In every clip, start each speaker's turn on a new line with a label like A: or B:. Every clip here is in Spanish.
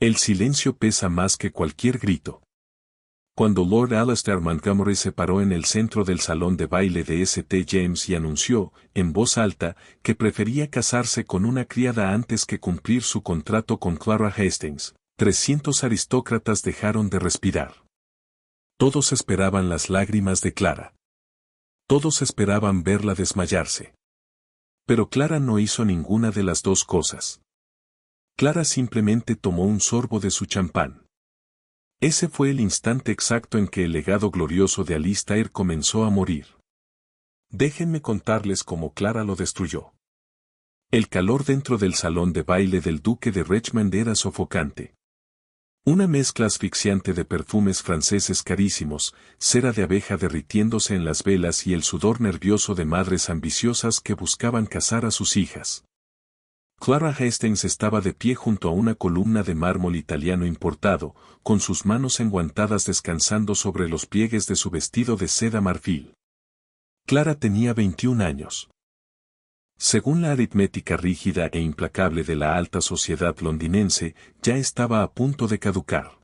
A: El silencio pesa más que cualquier grito. Cuando Lord Alastair Montgomery se paró en el centro del salón de baile de St. James y anunció, en voz alta, que prefería casarse con una criada antes que cumplir su contrato con Clara Hastings, 300 aristócratas dejaron de respirar. Todos esperaban las lágrimas de Clara. Todos esperaban verla desmayarse. Pero Clara no hizo ninguna de las dos cosas. Clara simplemente tomó un sorbo de su champán. Ese fue el instante exacto en que el legado glorioso de Alistair comenzó a morir. Déjenme contarles cómo Clara lo destruyó. El calor dentro del salón de baile del duque de Richmond era sofocante. Una mezcla asfixiante de perfumes franceses carísimos, cera de abeja derritiéndose en las velas y el sudor nervioso de madres ambiciosas que buscaban casar a sus hijas. Clara Hastings estaba de pie junto a una columna de mármol italiano importado, con sus manos enguantadas descansando sobre los pliegues de su vestido de seda marfil. Clara tenía 21 años. Según la aritmética rígida e implacable de la alta sociedad londinense, ya estaba a punto de caducar.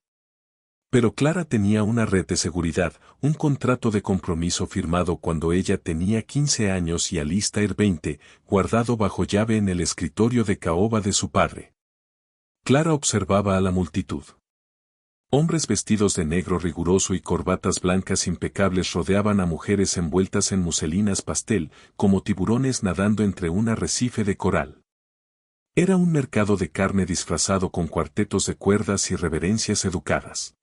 A: Pero Clara tenía una red de seguridad, un contrato de compromiso firmado cuando ella tenía 15 años y Alistair 20, guardado bajo llave en el escritorio de caoba de su padre. Clara observaba a la multitud. Hombres vestidos de negro riguroso y corbatas blancas impecables rodeaban a mujeres envueltas en muselinas pastel, como tiburones nadando entre un arrecife de coral. Era un mercado de carne disfrazado con cuartetos de cuerdas y reverencias educadas.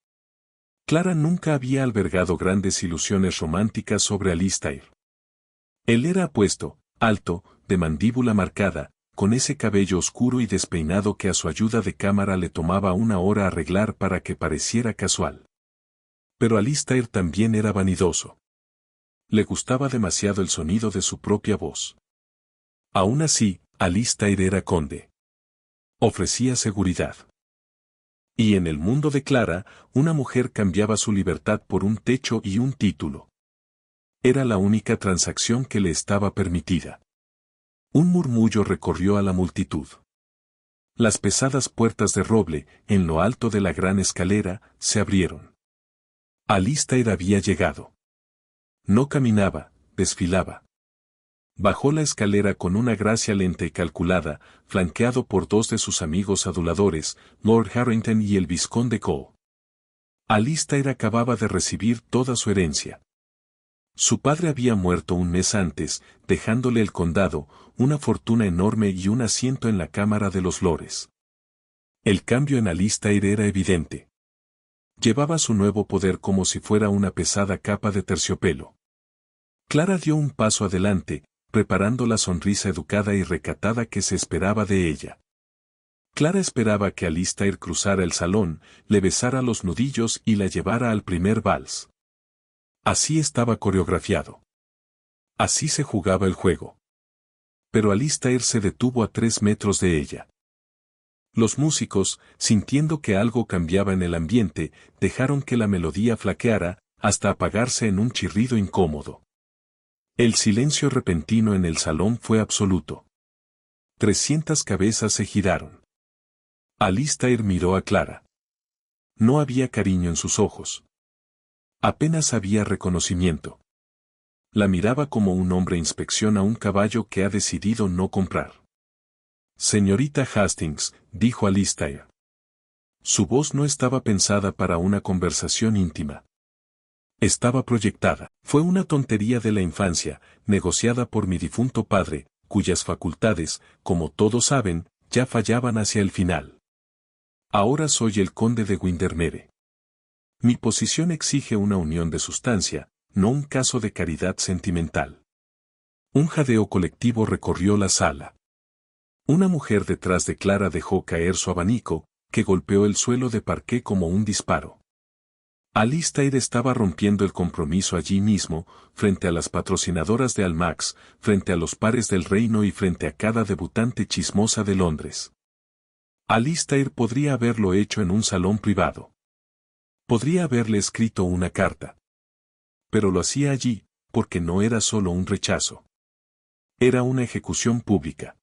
A: Clara nunca había albergado grandes ilusiones románticas sobre Alistair. Él era apuesto, alto, de mandíbula marcada, con ese cabello oscuro y despeinado que a su ayuda de cámara le tomaba una hora arreglar para que pareciera casual. Pero Alistair también era vanidoso. Le gustaba demasiado el sonido de su propia voz. Aún así, Alistair era conde. Ofrecía seguridad. Y en el mundo de Clara, una mujer cambiaba su libertad por un techo y un título. Era la única transacción que le estaba permitida. Un murmullo recorrió a la multitud. Las pesadas puertas de roble, en lo alto de la gran escalera, se abrieron. Alistair había llegado. No caminaba, desfilaba. Bajó la escalera con una gracia lenta y calculada, flanqueado por dos de sus amigos aduladores, Lord Harrington y el vizconde Cole. Alistair acababa de recibir toda su herencia. Su padre había muerto un mes antes, dejándole el condado, una fortuna enorme y un asiento en la Cámara de los Lores. El cambio en Alistair era evidente. Llevaba su nuevo poder como si fuera una pesada capa de terciopelo. Clara dio un paso adelante, preparando la sonrisa educada y recatada que se esperaba de ella. Clara esperaba que Alistair cruzara el salón, le besara los nudillos y la llevara al primer vals. Así estaba coreografiado. Así se jugaba el juego. Pero Alistair se detuvo a 3 metros de ella. Los músicos, sintiendo que algo cambiaba en el ambiente, dejaron que la melodía flaqueara, hasta apagarse en un chirrido incómodo. El silencio repentino en el salón fue absoluto. 300 cabezas se giraron. Alistair miró a Clara. No había cariño en sus ojos. Apenas había reconocimiento. La miraba como un hombre inspecciona un caballo que ha decidido no comprar. Señorita Hastings, dijo Alistair. Su voz no estaba pensada para una conversación íntima. Estaba proyectada. Fue una tontería de la infancia, negociada por mi difunto padre, cuyas facultades, como todos saben, ya fallaban hacia el final. Ahora soy el conde de Windermere. Mi posición exige una unión de sustancia, no un caso de caridad sentimental. Un jadeo colectivo recorrió la sala. Una mujer detrás de Clara dejó caer su abanico, que golpeó el suelo de parqué como un disparo. Alistair estaba rompiendo el compromiso allí mismo, frente a las patrocinadoras de Almax, frente a los pares del reino y frente a cada debutante chismosa de Londres. Alistair podría haberlo hecho en un salón privado. Podría haberle escrito una carta. Pero lo hacía allí, porque no era solo un rechazo. Era una ejecución pública.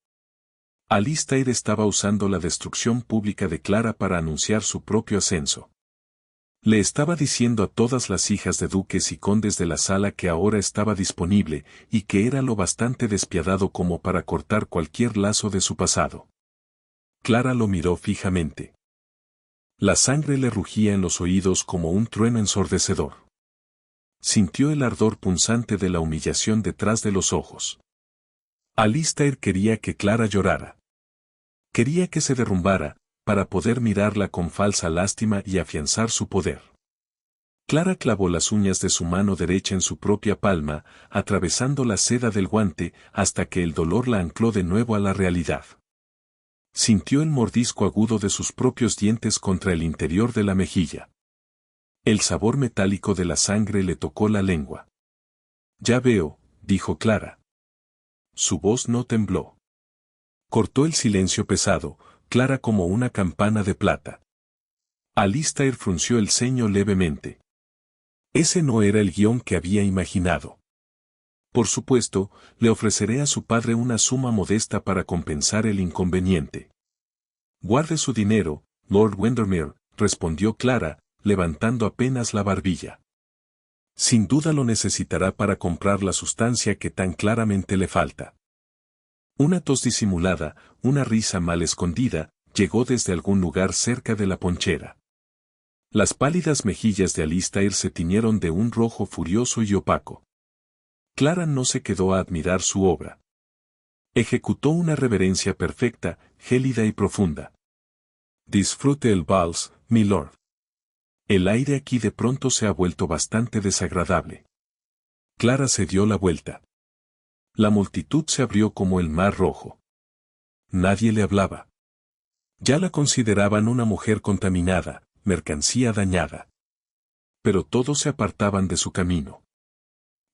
A: Alistair estaba usando la destrucción pública de Clara para anunciar su propio ascenso. Le estaba diciendo a todas las hijas de duques y condes de la sala que ahora estaba disponible y que era lo bastante despiadado como para cortar cualquier lazo de su pasado. Clara lo miró fijamente. La sangre le rugía en los oídos como un trueno ensordecedor. Sintió el ardor punzante de la humillación detrás de los ojos. Alistair quería que Clara llorara. Quería que se derrumbara, para poder mirarla con falsa lástima y afianzar su poder. Clara clavó las uñas de su mano derecha en su propia palma, atravesando la seda del guante hasta que el dolor la ancló de nuevo a la realidad. Sintió el mordisco agudo de sus propios dientes contra el interior de la mejilla. El sabor metálico de la sangre le tocó la lengua. «Ya veo», dijo Clara. Su voz no tembló. Cortó el silencio pesado, clara como una campana de plata. Alistair frunció el ceño levemente. Ese no era el guión que había imaginado. Por supuesto, le ofreceré a su padre una suma modesta para compensar el inconveniente. Guarde su dinero, Lord Windermere, respondió Clara, levantando apenas la barbilla. Sin duda lo necesitará para comprar la sustancia que tan claramente le falta. Una tos disimulada, una risa mal escondida, llegó desde algún lugar cerca de la ponchera. Las pálidas mejillas de Alistair se tiñeron de un rojo furioso y opaco. Clara no se quedó a admirar su obra. Ejecutó una reverencia perfecta, gélida y profunda. Disfrute el vals, milord. El aire aquí de pronto se ha vuelto bastante desagradable. Clara se dio la vuelta. La multitud se abrió como el mar rojo. Nadie le hablaba. Ya la consideraban una mujer contaminada, mercancía dañada. Pero todos se apartaban de su camino.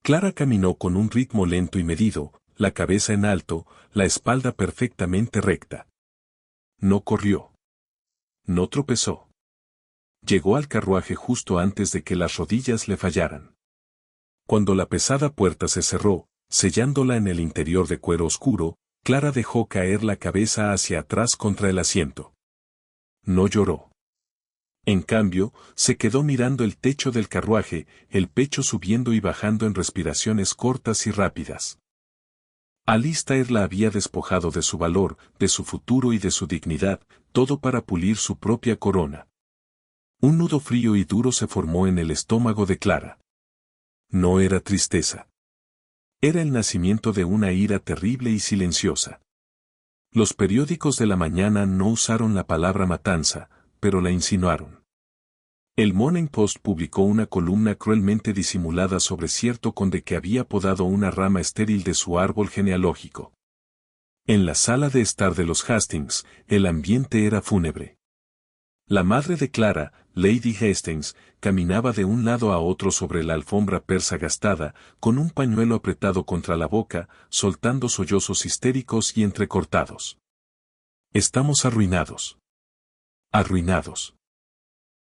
A: Clara caminó con un ritmo lento y medido, la cabeza en alto, la espalda perfectamente recta. No corrió. No tropezó. Llegó al carruaje justo antes de que las rodillas le fallaran. Cuando la pesada puerta se cerró, sellándola en el interior de cuero oscuro, Clara dejó caer la cabeza hacia atrás contra el asiento. No lloró. En cambio, se quedó mirando el techo del carruaje, el pecho subiendo y bajando en respiraciones cortas y rápidas. Alistair la había despojado de su valor, de su futuro y de su dignidad, todo para pulir su propia corona. Un nudo frío y duro se formó en el estómago de Clara. No era tristeza. Era el nacimiento de una ira terrible y silenciosa. Los periódicos de la mañana no usaron la palabra matanza, pero la insinuaron. El Morning Post publicó una columna cruelmente disimulada sobre cierto conde que había podado una rama estéril de su árbol genealógico. En la sala de estar de los Hastings, el ambiente era fúnebre. La madre de Clara, Lady Hastings, caminaba de un lado a otro sobre la alfombra persa gastada, con un pañuelo apretado contra la boca, soltando sollozos histéricos y entrecortados. «Estamos arruinados. Arruinados»,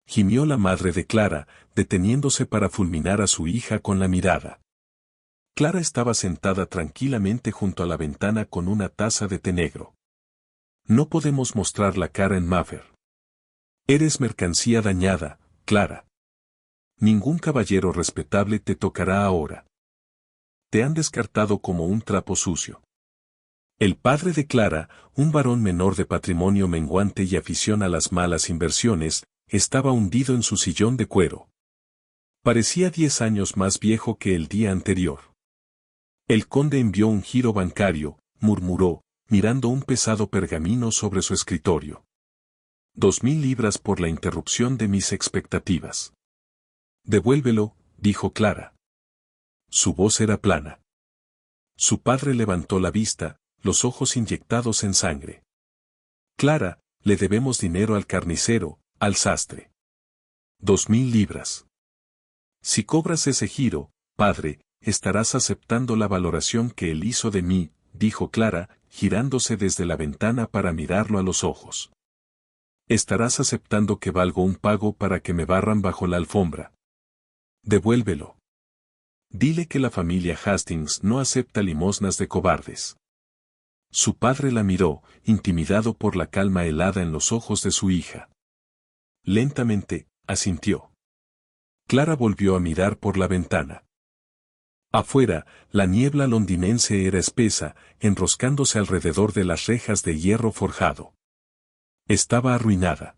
A: gimió la madre de Clara, deteniéndose para fulminar a su hija con la mirada. Clara estaba sentada tranquilamente junto a la ventana con una taza de té negro. «No podemos mostrar la cara en Mayfair. Eres mercancía dañada, Clara. Ningún caballero respetable te tocará ahora. Te han descartado como un trapo sucio». El padre de Clara, un varón menor de patrimonio menguante y afición a las malas inversiones, estaba hundido en su sillón de cuero. Parecía 10 años más viejo que el día anterior. El conde envió un giro bancario, murmuró, mirando un pesado pergamino sobre su escritorio. 2.000 libras por la interrupción de mis expectativas. Devuélvelo, dijo Clara. Su voz era plana. Su padre levantó la vista, los ojos inyectados en sangre. Clara, le debemos dinero al carnicero, al sastre. 2.000 libras. Si cobras ese giro, padre, estarás aceptando la valoración que él hizo de mí, dijo Clara, girándose desde la ventana para mirarlo a los ojos. Estarás aceptando que valgo un pago para que me barran bajo la alfombra. Devuélvelo. Dile que la familia Hastings no acepta limosnas de cobardes. Su padre la miró, intimidado por la calma helada en los ojos de su hija. Lentamente, asintió. Clara volvió a mirar por la ventana. Afuera, la niebla londinense era espesa, enroscándose alrededor de las rejas de hierro forjado. Estaba arruinada.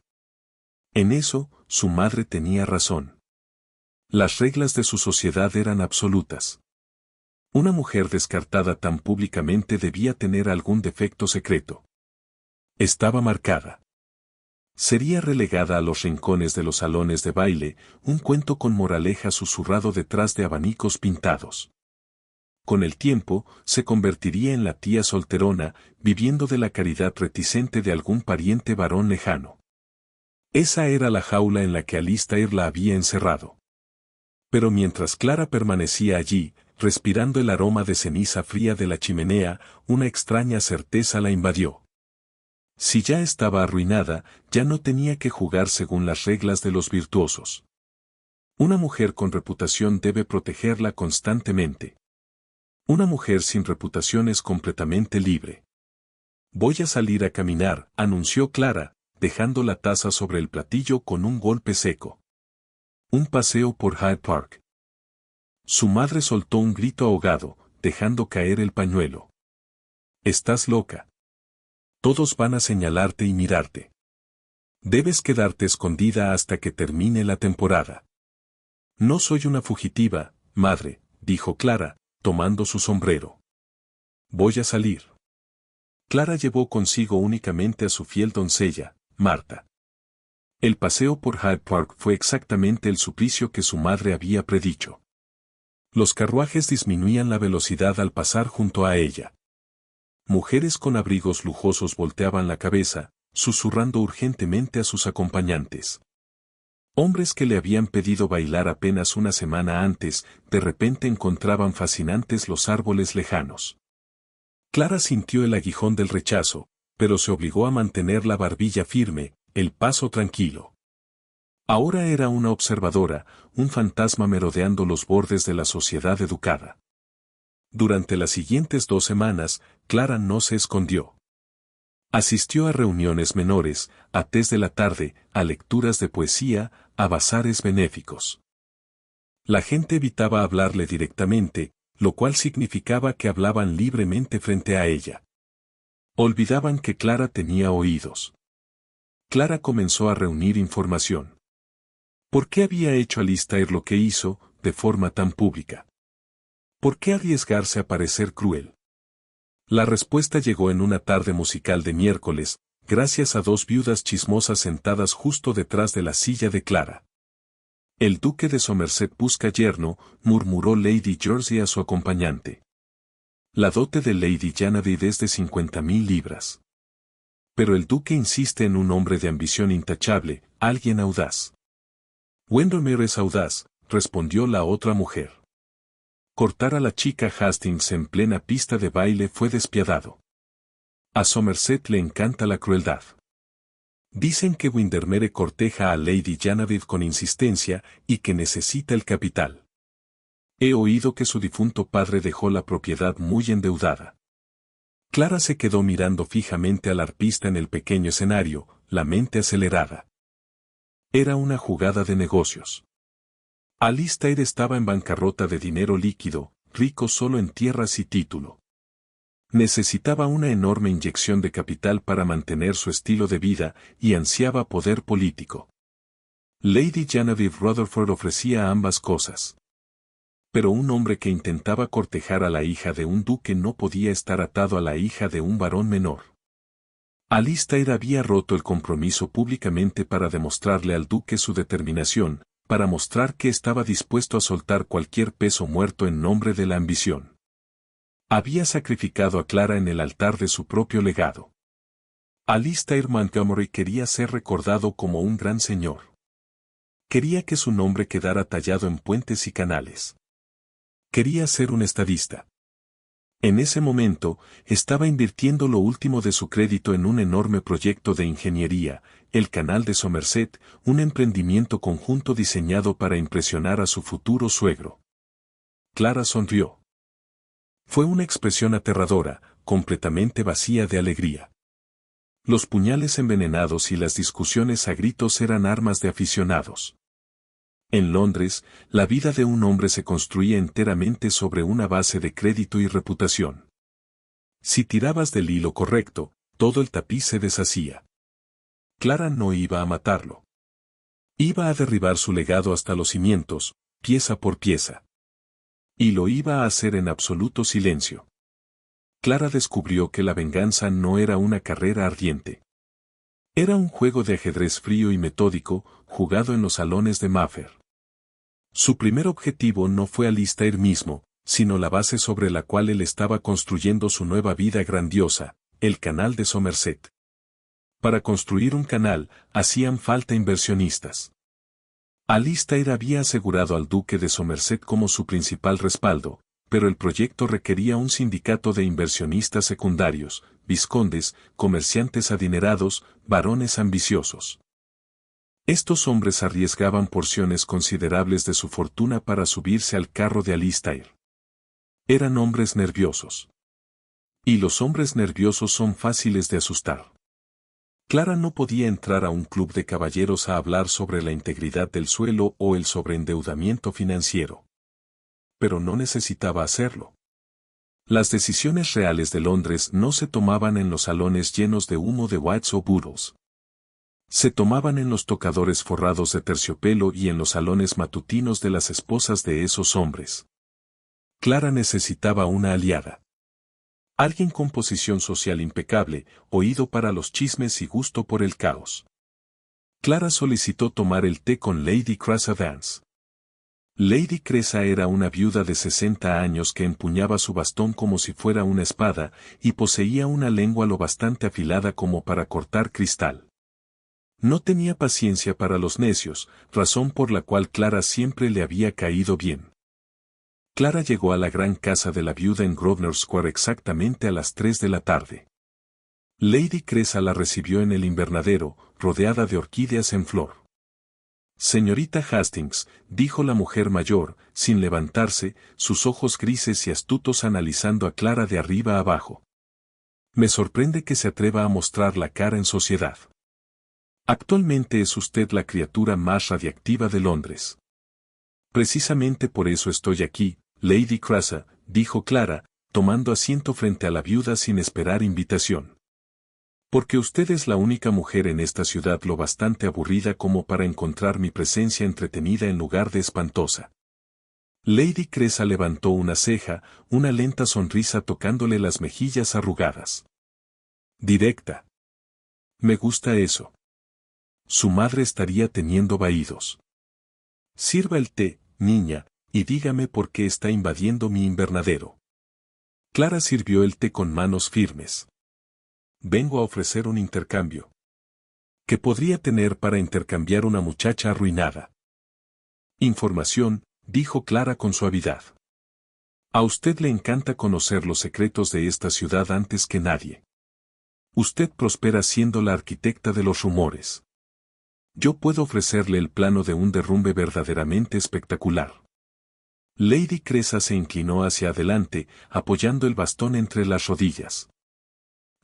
A: En eso, su madre tenía razón. Las reglas de su sociedad eran absolutas. Una mujer descartada tan públicamente debía tener algún defecto secreto. Estaba marcada. Sería relegada a los rincones de los salones de baile, un cuento con moraleja susurrado detrás de abanicos pintados. Con el tiempo, se convertiría en la tía solterona, viviendo de la caridad reticente de algún pariente varón lejano. Esa era la jaula en la que Alistair la había encerrado. Pero mientras Clara permanecía allí, respirando el aroma de ceniza fría de la chimenea, una extraña certeza la invadió. Si ya estaba arruinada, ya no tenía que jugar según las reglas de los virtuosos. Una mujer con reputación debe protegerla constantemente. Una mujer sin reputación es completamente libre. Voy a salir a caminar, anunció Clara, dejando la taza sobre el platillo con un golpe seco. Un paseo por Hyde Park. Su madre soltó un grito ahogado, dejando caer el pañuelo. Estás loca. Todos van a señalarte y mirarte. Debes quedarte escondida hasta que termine la temporada. No soy una fugitiva, madre, dijo Clara, tomando su sombrero. Voy a salir. Clara llevó consigo únicamente a su fiel doncella, Marta. El paseo por Hyde Park fue exactamente el suplicio que su madre había predicho. Los carruajes disminuían la velocidad al pasar junto a ella. Mujeres con abrigos lujosos volteaban la cabeza, susurrando urgentemente a sus acompañantes. Hombres que le habían pedido bailar apenas una semana antes, de repente encontraban fascinantes los árboles lejanos. Clara sintió el aguijón del rechazo, pero se obligó a mantener la barbilla firme, el paso tranquilo. Ahora era una observadora, un fantasma merodeando los bordes de la sociedad educada. Durante las siguientes 2 semanas, Clara no se escondió. Asistió a reuniones menores, a tés de la tarde, a lecturas de poesía, a bazares benéficos. La gente evitaba hablarle directamente, lo cual significaba que hablaban libremente frente a ella. Olvidaban que Clara tenía oídos. Clara comenzó a reunir información. ¿Por qué había hecho Alistair lo que hizo, de forma tan pública? ¿Por qué arriesgarse a parecer cruel? La respuesta llegó en una tarde musical de miércoles, gracias a 2 viudas chismosas sentadas justo detrás de la silla de Clara. El duque de Somerset busca yerno, murmuró Lady Georgie a su acompañante. La dote de Lady Genevieve es de 50.000 libras. Pero el duque insiste en un hombre de ambición intachable, alguien audaz. Windermere es audaz, respondió la otra mujer. Cortar a la chica Hastings en plena pista de baile fue despiadado. A Somerset le encanta la crueldad. Dicen que Windermere corteja a Lady Genevieve con insistencia y que necesita el capital. He oído que su difunto padre dejó la propiedad muy endeudada. Clara se quedó mirando fijamente al arpista en el pequeño escenario, la mente acelerada. Era una jugada de negocios. Alistair estaba en bancarrota de dinero líquido, rico solo en tierras y título. Necesitaba una enorme inyección de capital para mantener su estilo de vida y ansiaba poder político. Lady Genevieve Rutherford ofrecía ambas cosas. Pero un hombre que intentaba cortejar a la hija de un duque no podía estar atado a la hija de un varón menor. Alistair había roto el compromiso públicamente para demostrarle al duque su determinación, para mostrar que estaba dispuesto a soltar cualquier peso muerto en nombre de la ambición. Había sacrificado a Clara en el altar de su propio legado. Alistair Montgomery quería ser recordado como un gran señor. Quería que su nombre quedara tallado en puentes y canales. Quería ser un estadista. En ese momento, estaba invirtiendo lo último de su crédito en un enorme proyecto de ingeniería, el Canal de Somerset, un emprendimiento conjunto diseñado para impresionar a su futuro suegro. Clara sonrió. Fue una expresión aterradora, completamente vacía de alegría. Los puñales envenenados y las discusiones a gritos eran armas de aficionados. En Londres, la vida de un hombre se construía enteramente sobre una base de crédito y reputación. Si tirabas del hilo correcto, todo el tapiz se deshacía. Clara no iba a matarlo. Iba a derribar su legado hasta los cimientos, pieza por pieza. Y lo iba a hacer en absoluto silencio. Clara descubrió que la venganza no era una carrera ardiente. Era un juego de ajedrez frío y metódico, jugado en los salones de Mayfair. Su primer objetivo no fue Alistair mismo, sino la base sobre la cual él estaba construyendo su nueva vida grandiosa, el canal de Somerset. Para construir un canal, hacían falta inversionistas. Alistair había asegurado al duque de Somerset como su principal respaldo, pero el proyecto requería un sindicato de inversionistas secundarios, vizcondes, comerciantes adinerados, varones ambiciosos. Estos hombres arriesgaban porciones considerables de su fortuna para subirse al carro de Alistair. Eran hombres nerviosos. Y los hombres nerviosos son fáciles de asustar. Clara no podía entrar a un club de caballeros a hablar sobre la integridad del suelo o el sobreendeudamiento financiero. Pero no necesitaba hacerlo. Las decisiones reales de Londres no se tomaban en los salones llenos de humo de Whites o Boodles. Se tomaban en los tocadores forrados de terciopelo y en los salones matutinos de las esposas de esos hombres. Clara necesitaba una aliada. Alguien con posición social impecable, oído para los chismes y gusto por el caos. Clara solicitó tomar el té con Lady Cressa Vance. Lady Cressa era una viuda de 60 años que empuñaba su bastón como si fuera una espada, y poseía una lengua lo bastante afilada como para cortar cristal. No tenía paciencia para los necios, razón por la cual Clara siempre le había caído bien. Clara llegó a la gran casa de la viuda en Grosvenor Square exactamente a las 3 de la tarde. Lady Cressa la recibió en el invernadero, rodeada de orquídeas en flor. Señorita Hastings, dijo la mujer mayor, sin levantarse, sus ojos grises y astutos analizando a Clara de arriba a abajo. Me sorprende que se atreva a mostrar la cara en sociedad. Actualmente es usted la criatura más radiactiva de Londres. Precisamente por eso estoy aquí, Lady Cressa, dijo Clara, tomando asiento frente a la viuda sin esperar invitación. Porque usted es la única mujer en esta ciudad lo bastante aburrida como para encontrar mi presencia entretenida en lugar de espantosa. Lady Cressa levantó una ceja, una lenta sonrisa tocándole las mejillas arrugadas. Directa. Me gusta eso. Su madre estaría teniendo vaídos. Sirva el té, niña, y dígame por qué está invadiendo mi invernadero. Clara sirvió el té con manos firmes. Vengo a ofrecer un intercambio. ¿Qué podría tener para intercambiar una muchacha arruinada? Información, dijo Clara con suavidad. A usted le encanta conocer los secretos de esta ciudad antes que nadie. Usted prospera siendo la arquitecta de los rumores. Yo puedo ofrecerle el plano de un derrumbe verdaderamente espectacular. Lady Cressa se inclinó hacia adelante, apoyando el bastón entre las rodillas.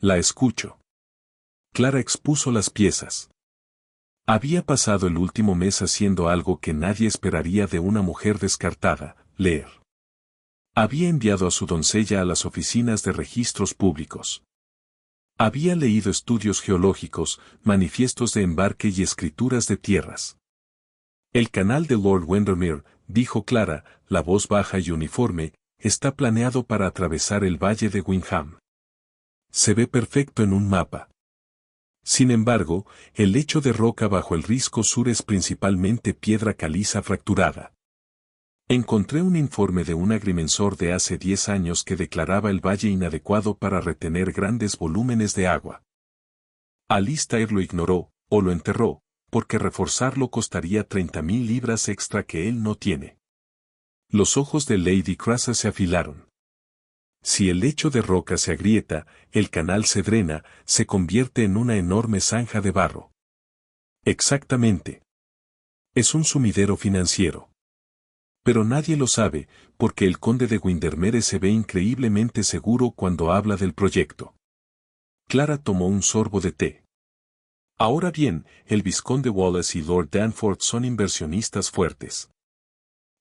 A: La escucho. Clara expuso las piezas. Había pasado el último mes haciendo algo que nadie esperaría de una mujer descartada, leer. Había enviado a su doncella a las oficinas de registros públicos. Había leído estudios geológicos, manifiestos de embarque y escrituras de tierras. El canal de Lord Windermere, dijo Clara, la voz baja y uniforme, está planeado para atravesar el valle de Windham. Se ve perfecto en un mapa. Sin embargo, el lecho de roca bajo el risco sur es principalmente piedra caliza fracturada. Encontré un informe de un agrimensor de hace 10 años que declaraba el valle inadecuado para retener grandes volúmenes de agua. Alistair lo ignoró, o lo enterró, porque reforzarlo costaría 30.000 libras extra que él no tiene. Los ojos de Lady Cressa se afilaron. Si el lecho de roca se agrieta, el canal se drena, se convierte en una enorme zanja de barro. Exactamente. Es un sumidero financiero. Pero nadie lo sabe, porque el conde de Windermere se ve increíblemente seguro cuando habla del proyecto. Clara tomó un sorbo de té. Ahora bien, el vizconde Wallace y Lord Danforth son inversionistas fuertes.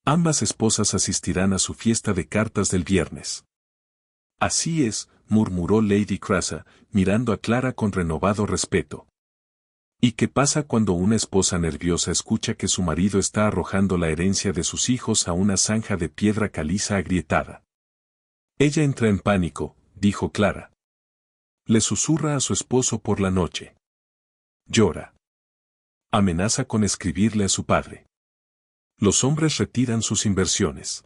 A: Ambas esposas asistirán a su fiesta de cartas del viernes. Así es, murmuró Lady Crasa, mirando a Clara con renovado respeto. ¿Y qué pasa cuando una esposa nerviosa escucha que su marido está arrojando la herencia de sus hijos a una zanja de piedra caliza agrietada? Ella entra en pánico, dijo Clara. Le susurra a su esposo por la noche. Llora. Amenaza con escribirle a su padre. Los hombres retiran sus inversiones.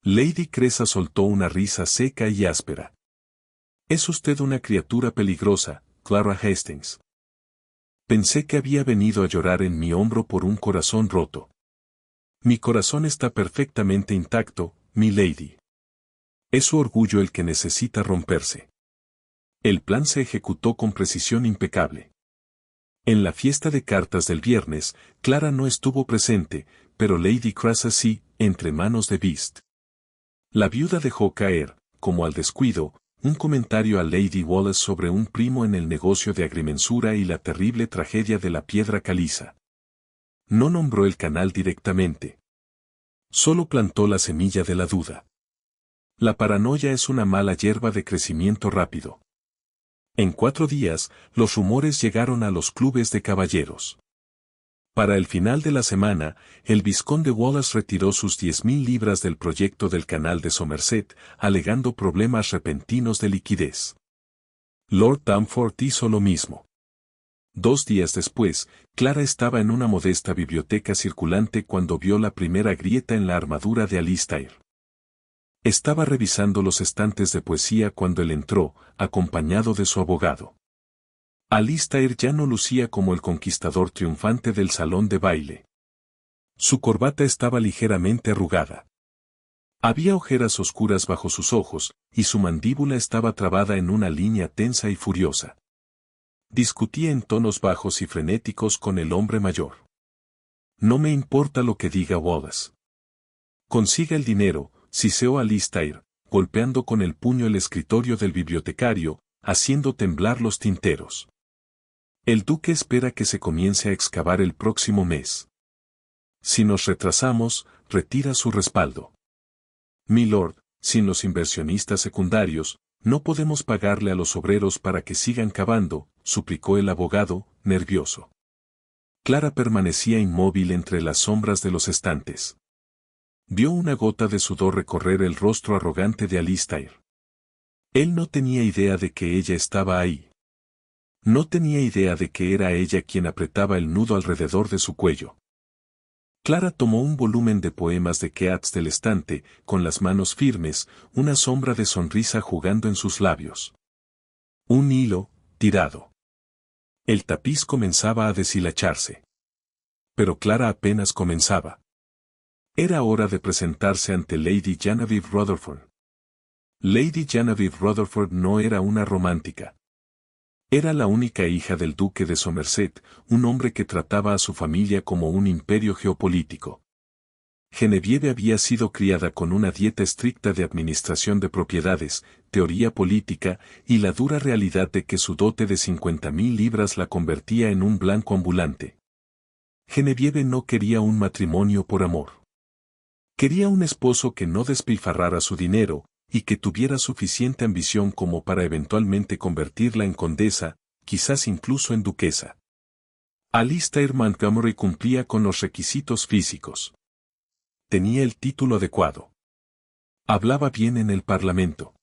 A: Lady Cresa soltó una risa seca y áspera. Es usted una criatura peligrosa, Clara Hastings. Pensé que había venido a llorar en mi hombro por un corazón roto. Mi corazón está perfectamente intacto, mi lady. Es su orgullo el que necesita romperse. El plan se ejecutó con precisión impecable. En la fiesta de cartas del viernes, Clara no estuvo presente, pero Lady Crasa sí, entre manos de Beast. La viuda dejó caer, como al descuido, un comentario a Lady Wallace sobre un primo en el negocio de agrimensura y la terrible tragedia de la piedra caliza. No nombró el canal directamente. Solo plantó la semilla de la duda. La paranoia es una mala hierba de crecimiento rápido. En 4 días, los rumores llegaron a los clubes de caballeros. Para el final de la semana, el vizconde Wallace retiró sus 10.000 libras del proyecto del canal de Somerset, alegando problemas repentinos de liquidez. Lord Danforth hizo lo mismo. 2 días después, Clara estaba en una modesta biblioteca circulante cuando vio la primera grieta en la armadura de Alistair. Estaba revisando los estantes de poesía cuando él entró, acompañado de su abogado. Alistair ya no lucía como el conquistador triunfante del salón de baile. Su corbata estaba ligeramente arrugada. Había ojeras oscuras bajo sus ojos, y su mandíbula estaba trabada en una línea tensa y furiosa. Discutía en tonos bajos y frenéticos con el hombre mayor. No me importa lo que diga Wallace. Consiga el dinero, siseó Alistair, golpeando con el puño el escritorio del bibliotecario, haciendo temblar los tinteros. El duque espera que se comience a excavar el próximo mes. Si nos retrasamos, retira su respaldo. Milord, sin los inversionistas secundarios, no podemos pagarle a los obreros para que sigan cavando, suplicó el abogado, nervioso. Clara permanecía inmóvil entre las sombras de los estantes. Vio una gota de sudor recorrer el rostro arrogante de Alistair. Él no tenía idea de que ella estaba ahí. No tenía idea de que era ella quien apretaba el nudo alrededor de su cuello. Clara tomó un volumen de poemas de Keats del estante, con las manos firmes, una sombra de sonrisa jugando en sus labios. Un hilo, tirado. El tapiz comenzaba a deshilacharse. Pero Clara apenas comenzaba. Era hora de presentarse ante Lady Genevieve Rutherford. Lady Genevieve Rutherford no era una romántica. Era la única hija del duque de Somerset, un hombre que trataba a su familia como un imperio geopolítico. Genevieve había sido criada con una dieta estricta de administración de propiedades, teoría política, y la dura realidad de que su dote de 50.000 libras la convertía en un blanco ambulante. Genevieve no quería un matrimonio por amor. Quería un esposo que no despilfarrara su dinero, y que tuviera suficiente ambición como para eventualmente convertirla en condesa, quizás incluso en duquesa. Alistair Montgomery cumplía con los requisitos físicos. Tenía el título adecuado. Hablaba bien en el Parlamento.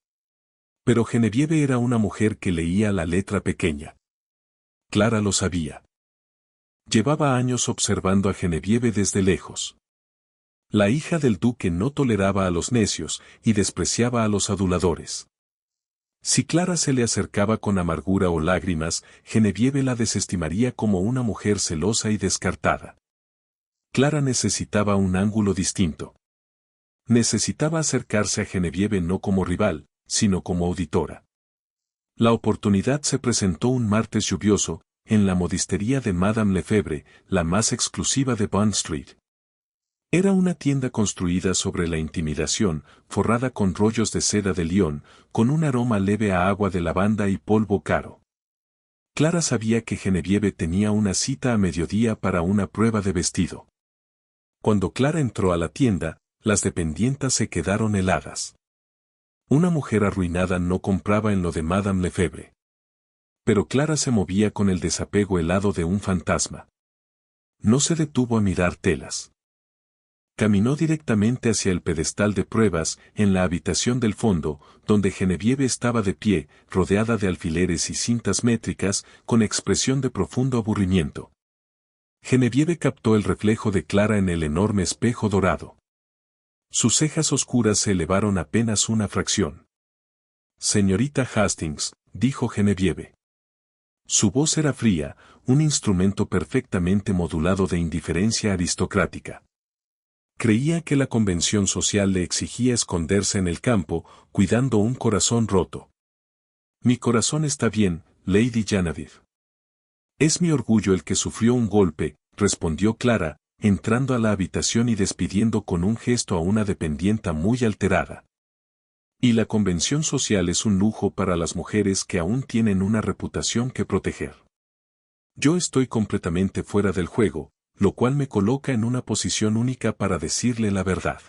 A: Pero Genevieve era una mujer que leía la letra pequeña. Clara lo sabía. Llevaba años observando a Genevieve desde lejos. La hija del duque no toleraba a los necios y despreciaba a los aduladores. Si Clara se le acercaba con amargura o lágrimas, Genevieve la desestimaría como una mujer celosa y descartada. Clara necesitaba un ángulo distinto. Necesitaba acercarse a Genevieve no como rival, sino como auditora. La oportunidad se presentó un martes lluvioso, en la modistería de Madame Lefebvre, la más exclusiva de Bond Street. Era una tienda construida sobre la intimidación, forrada con rollos de seda de lión, con un aroma leve a agua de lavanda y polvo caro. Clara sabía que Genevieve tenía una cita a mediodía para una prueba de vestido. Cuando Clara entró a la tienda, las dependientas se quedaron heladas. Una mujer arruinada no compraba en lo de Madame Lefebvre. Pero Clara se movía con el desapego helado de un fantasma. No se detuvo a mirar telas. Caminó directamente hacia el pedestal de pruebas, en la habitación del fondo, donde Genevieve estaba de pie, rodeada de alfileres y cintas métricas, con expresión de profundo aburrimiento. Genevieve captó el reflejo de Clara en el enorme espejo dorado. Sus cejas oscuras se elevaron apenas una fracción. «Señorita Hastings», dijo Genevieve. Su voz era fría, un instrumento perfectamente modulado de indiferencia aristocrática. Creía que la convención social le exigía esconderse en el campo, cuidando un corazón roto. «Mi corazón está bien, Lady Genevieve. Es mi orgullo el que sufrió un golpe», respondió Clara, entrando a la habitación y despidiendo con un gesto a una dependienta muy alterada. «Y la convención social es un lujo para las mujeres que aún tienen una reputación que proteger. Yo estoy completamente fuera del juego, lo cual me coloca en una posición única para decirle la verdad».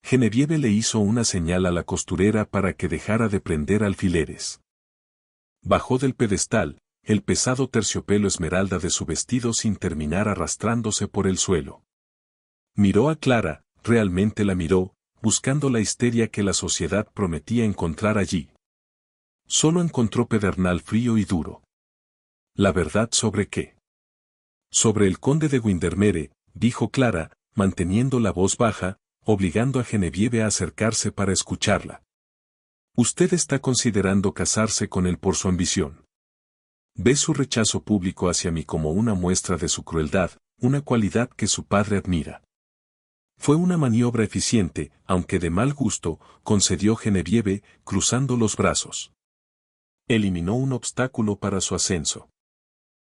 A: Genevieve le hizo una señal a la costurera para que dejara de prender alfileres. Bajó del pedestal, el pesado terciopelo esmeralda de su vestido sin terminar arrastrándose por el suelo. Miró a Clara, realmente la miró, buscando la histeria que la sociedad prometía encontrar allí. Solo encontró pedernal frío y duro. ¿La verdad sobre qué? «Sobre el conde de Windermere», dijo Clara, manteniendo la voz baja, obligando a Genevieve a acercarse para escucharla. «Usted está considerando casarse con él por su ambición. Ve su rechazo público hacia mí como una muestra de su crueldad, una cualidad que su padre admira». Fue una maniobra eficiente, aunque de mal gusto, concedió Genevieve, cruzando los brazos. Eliminó un obstáculo para su ascenso.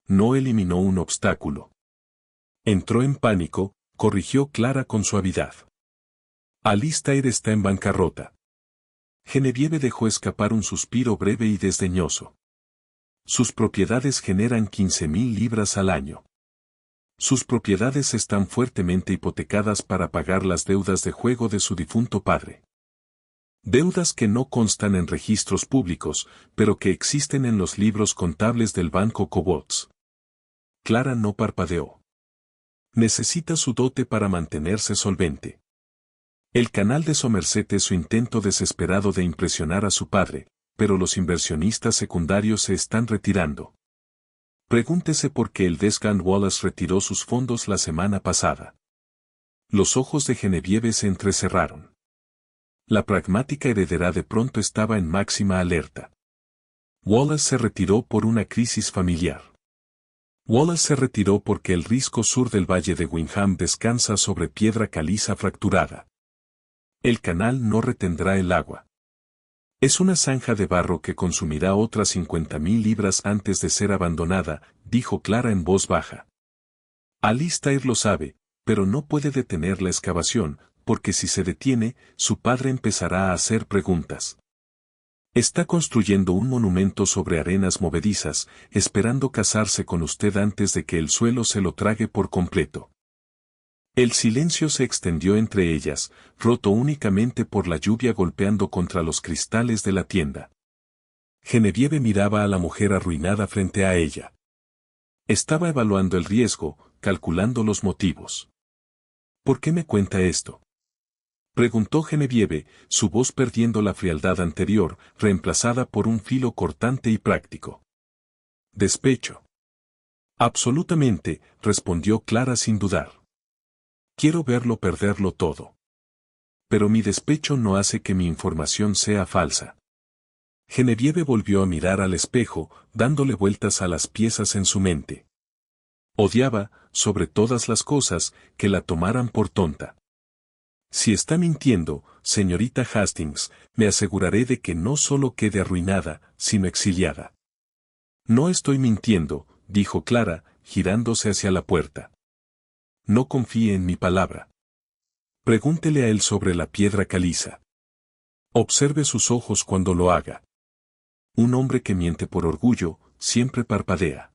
A: No eliminó un obstáculo. Entró en pánico, corrigió Clara con suavidad. «Alistair está en bancarrota». Genevieve dejó escapar un suspiro breve y desdeñoso. «Sus propiedades generan 15.000 libras al año. Sus propiedades están fuertemente hipotecadas para pagar las deudas de juego de su difunto padre. Deudas que no constan en registros públicos, pero que existen en los libros contables del Banco Cobots». Clara no parpadeó. Necesita su dote para mantenerse solvente. El canal de Somerset es su intento desesperado de impresionar a su padre, pero los inversionistas secundarios se están retirando. Pregúntese por qué el Desmond Wallace retiró sus fondos la semana pasada. Los ojos de Genevieve se entrecerraron. La pragmática heredera de pronto estaba en máxima alerta. Wallace se retiró por una crisis familiar. Wallace se retiró porque el risco sur del valle de Windham descansa sobre piedra caliza fracturada. El canal no retendrá el agua. Es una zanja de barro que consumirá otras 50.000 libras antes de ser abandonada, dijo Clara en voz baja. Alistair lo sabe, pero no puede detener la excavación, porque si se detiene, su padre empezará a hacer preguntas. Está construyendo un monumento sobre arenas movedizas, esperando casarse con usted antes de que el suelo se lo trague por completo. El silencio se extendió entre ellas, roto únicamente por la lluvia golpeando contra los cristales de la tienda. Genevieve miraba a la mujer arruinada frente a ella. Estaba evaluando el riesgo, calculando los motivos. «¿Por qué me cuenta esto?», preguntó Genevieve, su voz perdiendo la frialdad anterior, reemplazada por un filo cortante y práctico. «Despecho». «Absolutamente», respondió Clara sin dudar. «Quiero verlo perderlo todo. Pero mi despecho no hace que mi información sea falsa». Genevieve volvió a mirar al espejo, dándole vueltas a las piezas en su mente. Odiaba, sobre todas las cosas, que la tomaran por tonta. «Si está mintiendo, señorita Hastings, me aseguraré de que no solo quede arruinada, sino exiliada». «No estoy mintiendo», dijo Clara, girándose hacia la puerta. «No confíe en mi palabra». Pregúntele a él sobre la piedra caliza. Observe sus ojos cuando lo haga. Un hombre que miente por orgullo, siempre parpadea.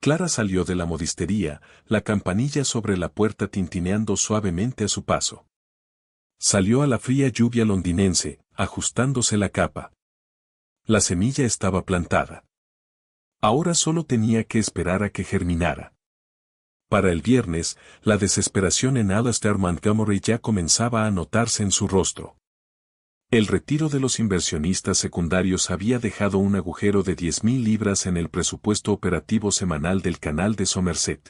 A: Clara salió de la modistería, la campanilla sobre la puerta tintineando suavemente a su paso. Salió a la fría lluvia londinense, ajustándose la capa. La semilla estaba plantada. Ahora solo tenía que esperar a que germinara. Para el viernes, la desesperación en Alastair Montgomery ya comenzaba a notarse en su rostro. El retiro de los inversionistas secundarios había dejado un agujero de 10.000 libras en el presupuesto operativo semanal del canal de Somerset.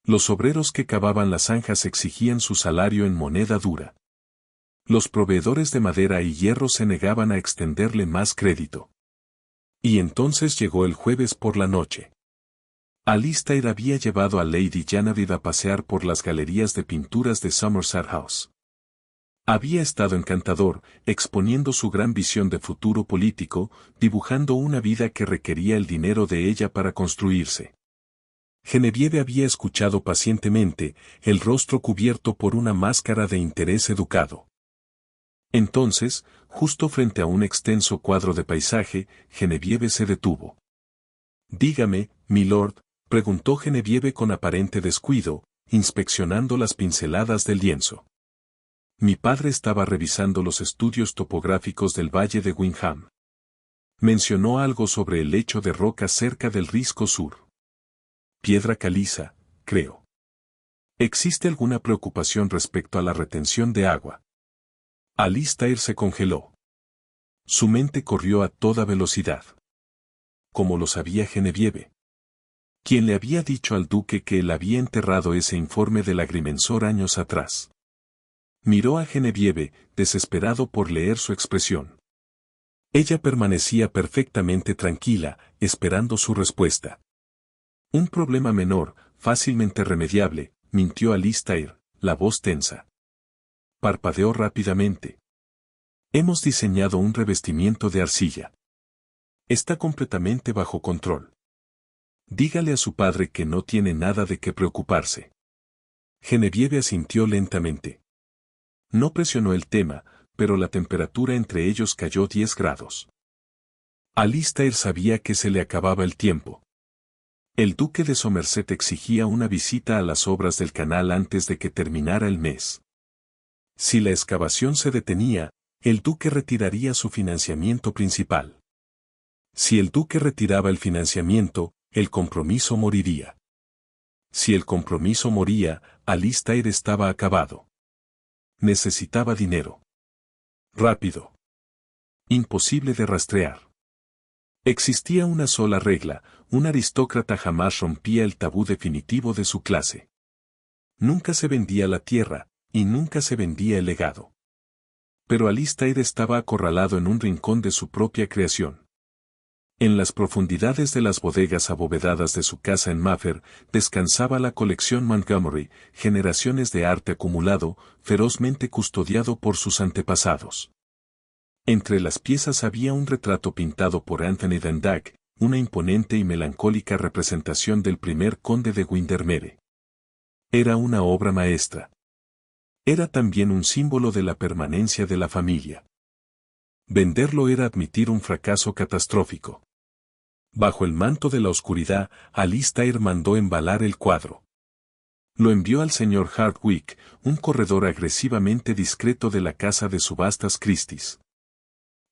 A: Los obreros que cavaban las zanjas exigían su salario en moneda dura. Los proveedores de madera y hierro se negaban a extenderle más crédito. Y entonces llegó el jueves por la noche. Alistair había llevado a Lady Genevieve a pasear por las galerías de pinturas de Somerset House. Había estado encantador, exponiendo su gran visión de futuro político, dibujando una vida que requería el dinero de ella para construirse. Genevieve había escuchado pacientemente, el rostro cubierto por una máscara de interés educado. Entonces, justo frente a un extenso cuadro de paisaje, Genevieve se detuvo. «Dígame, milord», preguntó Genevieve con aparente descuido, inspeccionando las pinceladas del lienzo. Mi padre estaba revisando los estudios topográficos del valle de Windham. Mencionó algo sobre el lecho de roca cerca del risco sur. Piedra caliza, creo. ¿Existe alguna preocupación respecto a la retención de agua? Alistair se congeló. Su mente corrió a toda velocidad. ¿Cómo lo sabía Genevieve? ¿Quién le había dicho al duque que él había enterrado ese informe del agrimensor años atrás? Miró a Genevieve, desesperado por leer su expresión. Ella permanecía perfectamente tranquila, esperando su respuesta. Un problema menor, fácilmente remediable, mintió Alistair, la voz tensa. Parpadeó rápidamente. Hemos diseñado un revestimiento de arcilla. Está completamente bajo control. Dígale a su padre que no tiene nada de qué preocuparse. Genevieve asintió lentamente. No presionó el tema, pero la temperatura entre ellos cayó 10 grados. Alistair sabía que se le acababa el tiempo. El duque de Somerset exigía una visita a las obras del canal antes de que terminara el mes. Si la excavación se detenía, el duque retiraría su financiamiento principal. Si el duque retiraba el financiamiento, el compromiso moriría. Si el compromiso moría, Alistair estaba acabado. Necesitaba dinero. Rápido. Imposible de rastrear. Existía una sola regla, un aristócrata jamás rompía el tabú definitivo de su clase. Nunca se vendía la tierra, y nunca se vendía el legado. Pero Alistair estaba acorralado en un rincón de su propia creación. En las profundidades de las bodegas abovedadas de su casa en Mayfair, descansaba la colección Montgomery, generaciones de arte acumulado, ferozmente custodiado por sus antepasados. Entre las piezas había un retrato pintado por Anthony Van Dyck, una imponente y melancólica representación del primer conde de Windermere. Era una obra maestra. Era también un símbolo de la permanencia de la familia. Venderlo era admitir un fracaso catastrófico. Bajo el manto de la oscuridad, Alistair mandó embalar el cuadro. Lo envió al señor Hardwick, un corredor agresivamente discreto de la casa de subastas Christie's.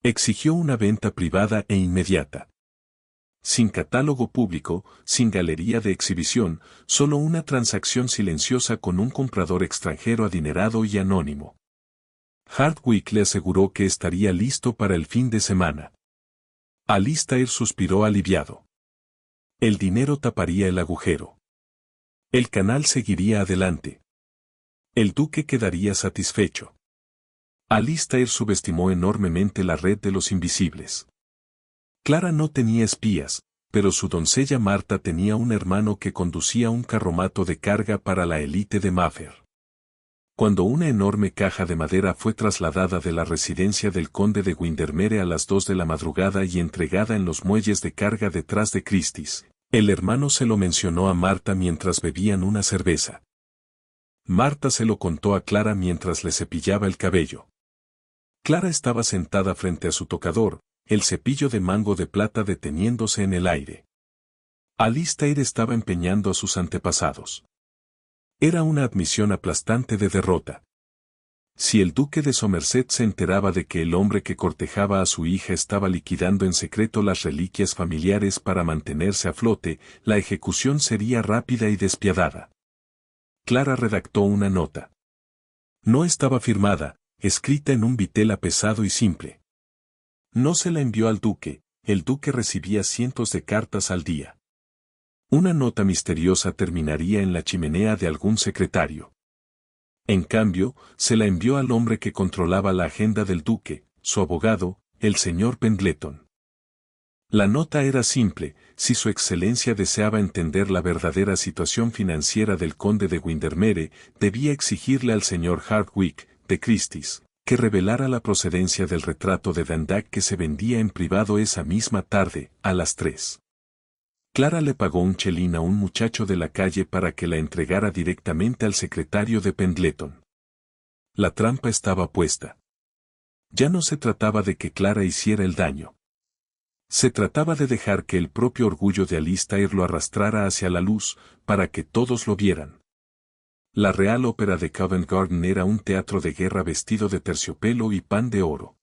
A: Exigió una venta privada e inmediata. Sin catálogo público, sin galería de exhibición, solo una transacción silenciosa con un comprador extranjero adinerado y anónimo. Hardwick le aseguró que estaría listo para el fin de semana. Alistair suspiró aliviado. El dinero taparía el agujero. El canal seguiría adelante. El duque quedaría satisfecho. Alistair subestimó enormemente la red de los invisibles. Clara no tenía espías, pero su doncella Marta tenía un hermano que conducía un carromato de carga para la élite de Mayfair. Cuando una enorme caja de madera fue trasladada de la residencia del conde de Windermere a las 2 de la madrugada y entregada en los muelles de carga detrás de Christie's, el hermano se lo mencionó a Marta mientras bebían una cerveza. Marta se lo contó a Clara mientras le cepillaba el cabello. Clara estaba sentada frente a su tocador, el cepillo de mango de plata deteniéndose en el aire. Alistair estaba empeñando a sus antepasados. Era una admisión aplastante de derrota. Si el duque de Somerset se enteraba de que el hombre que cortejaba a su hija estaba liquidando en secreto las reliquias familiares para mantenerse a flote, la ejecución sería rápida y despiadada. Clara redactó una nota. No estaba firmada, escrita en un vitela pesado y simple. No se la envió al duque, el duque recibía cientos de cartas al día. Una nota misteriosa terminaría en la chimenea de algún secretario. En cambio, se la envió al hombre que controlaba la agenda del duque, su abogado, el señor Pendleton. La nota era simple: si su excelencia deseaba entender la verdadera situación financiera del conde de Windermere, debía exigirle al señor Hardwicke, de Christie's, que revelara la procedencia del retrato de Van Dyck que se vendía en privado esa misma tarde, a las 3. Clara le pagó un chelín a un muchacho de la calle para que la entregara directamente al secretario de Pendleton. La trampa estaba puesta. Ya no se trataba de que Clara hiciera el daño. Se trataba de dejar que el propio orgullo de Alistair lo arrastrara hacia la luz, para que todos lo vieran. La Real Ópera de Covent Garden era un teatro de guerra vestido de terciopelo y pan de oro.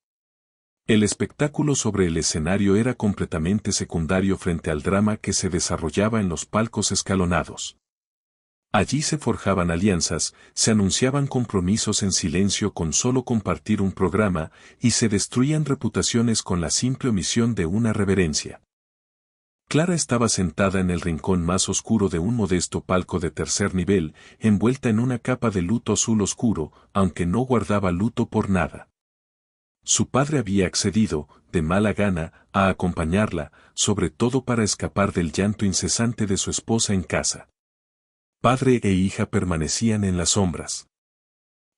A: El espectáculo sobre el escenario era completamente secundario frente al drama que se desarrollaba en los palcos escalonados. Allí se forjaban alianzas, se anunciaban compromisos en silencio con solo compartir un programa, y se destruían reputaciones con la simple omisión de una reverencia. Clara estaba sentada en el rincón más oscuro de un modesto palco de tercer nivel, envuelta en una capa de luto azul oscuro, aunque no guardaba luto por nada. Su padre había accedido, de mala gana, a acompañarla, sobre todo para escapar del llanto incesante de su esposa en casa. Padre e hija permanecían en las sombras.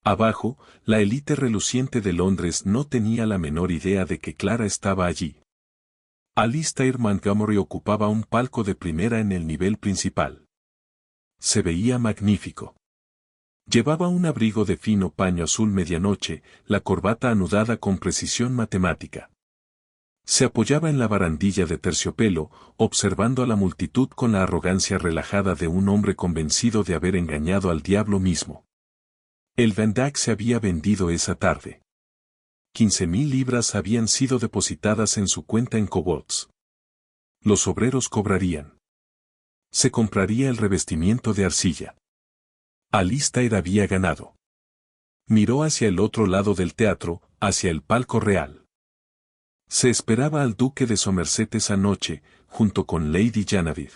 A: Abajo, la élite reluciente de Londres no tenía la menor idea de que Clara estaba allí. Alistair Montgomery ocupaba un palco de primera en el nivel principal. Se veía magnífico. Llevaba un abrigo de fino paño azul medianoche, la corbata anudada con precisión matemática. Se apoyaba en la barandilla de terciopelo, observando a la multitud con la arrogancia relajada de un hombre convencido de haber engañado al diablo mismo. El Van Dyck se había vendido esa tarde. 15.000 libras habían sido depositadas en su cuenta en Cobots. Los obreros cobrarían. Se compraría el revestimiento de arcilla. Alistair había ganado. Miró hacia el otro lado del teatro, hacia el palco real. Se esperaba al duque de Somerset esa noche, junto con Lady Genevieve.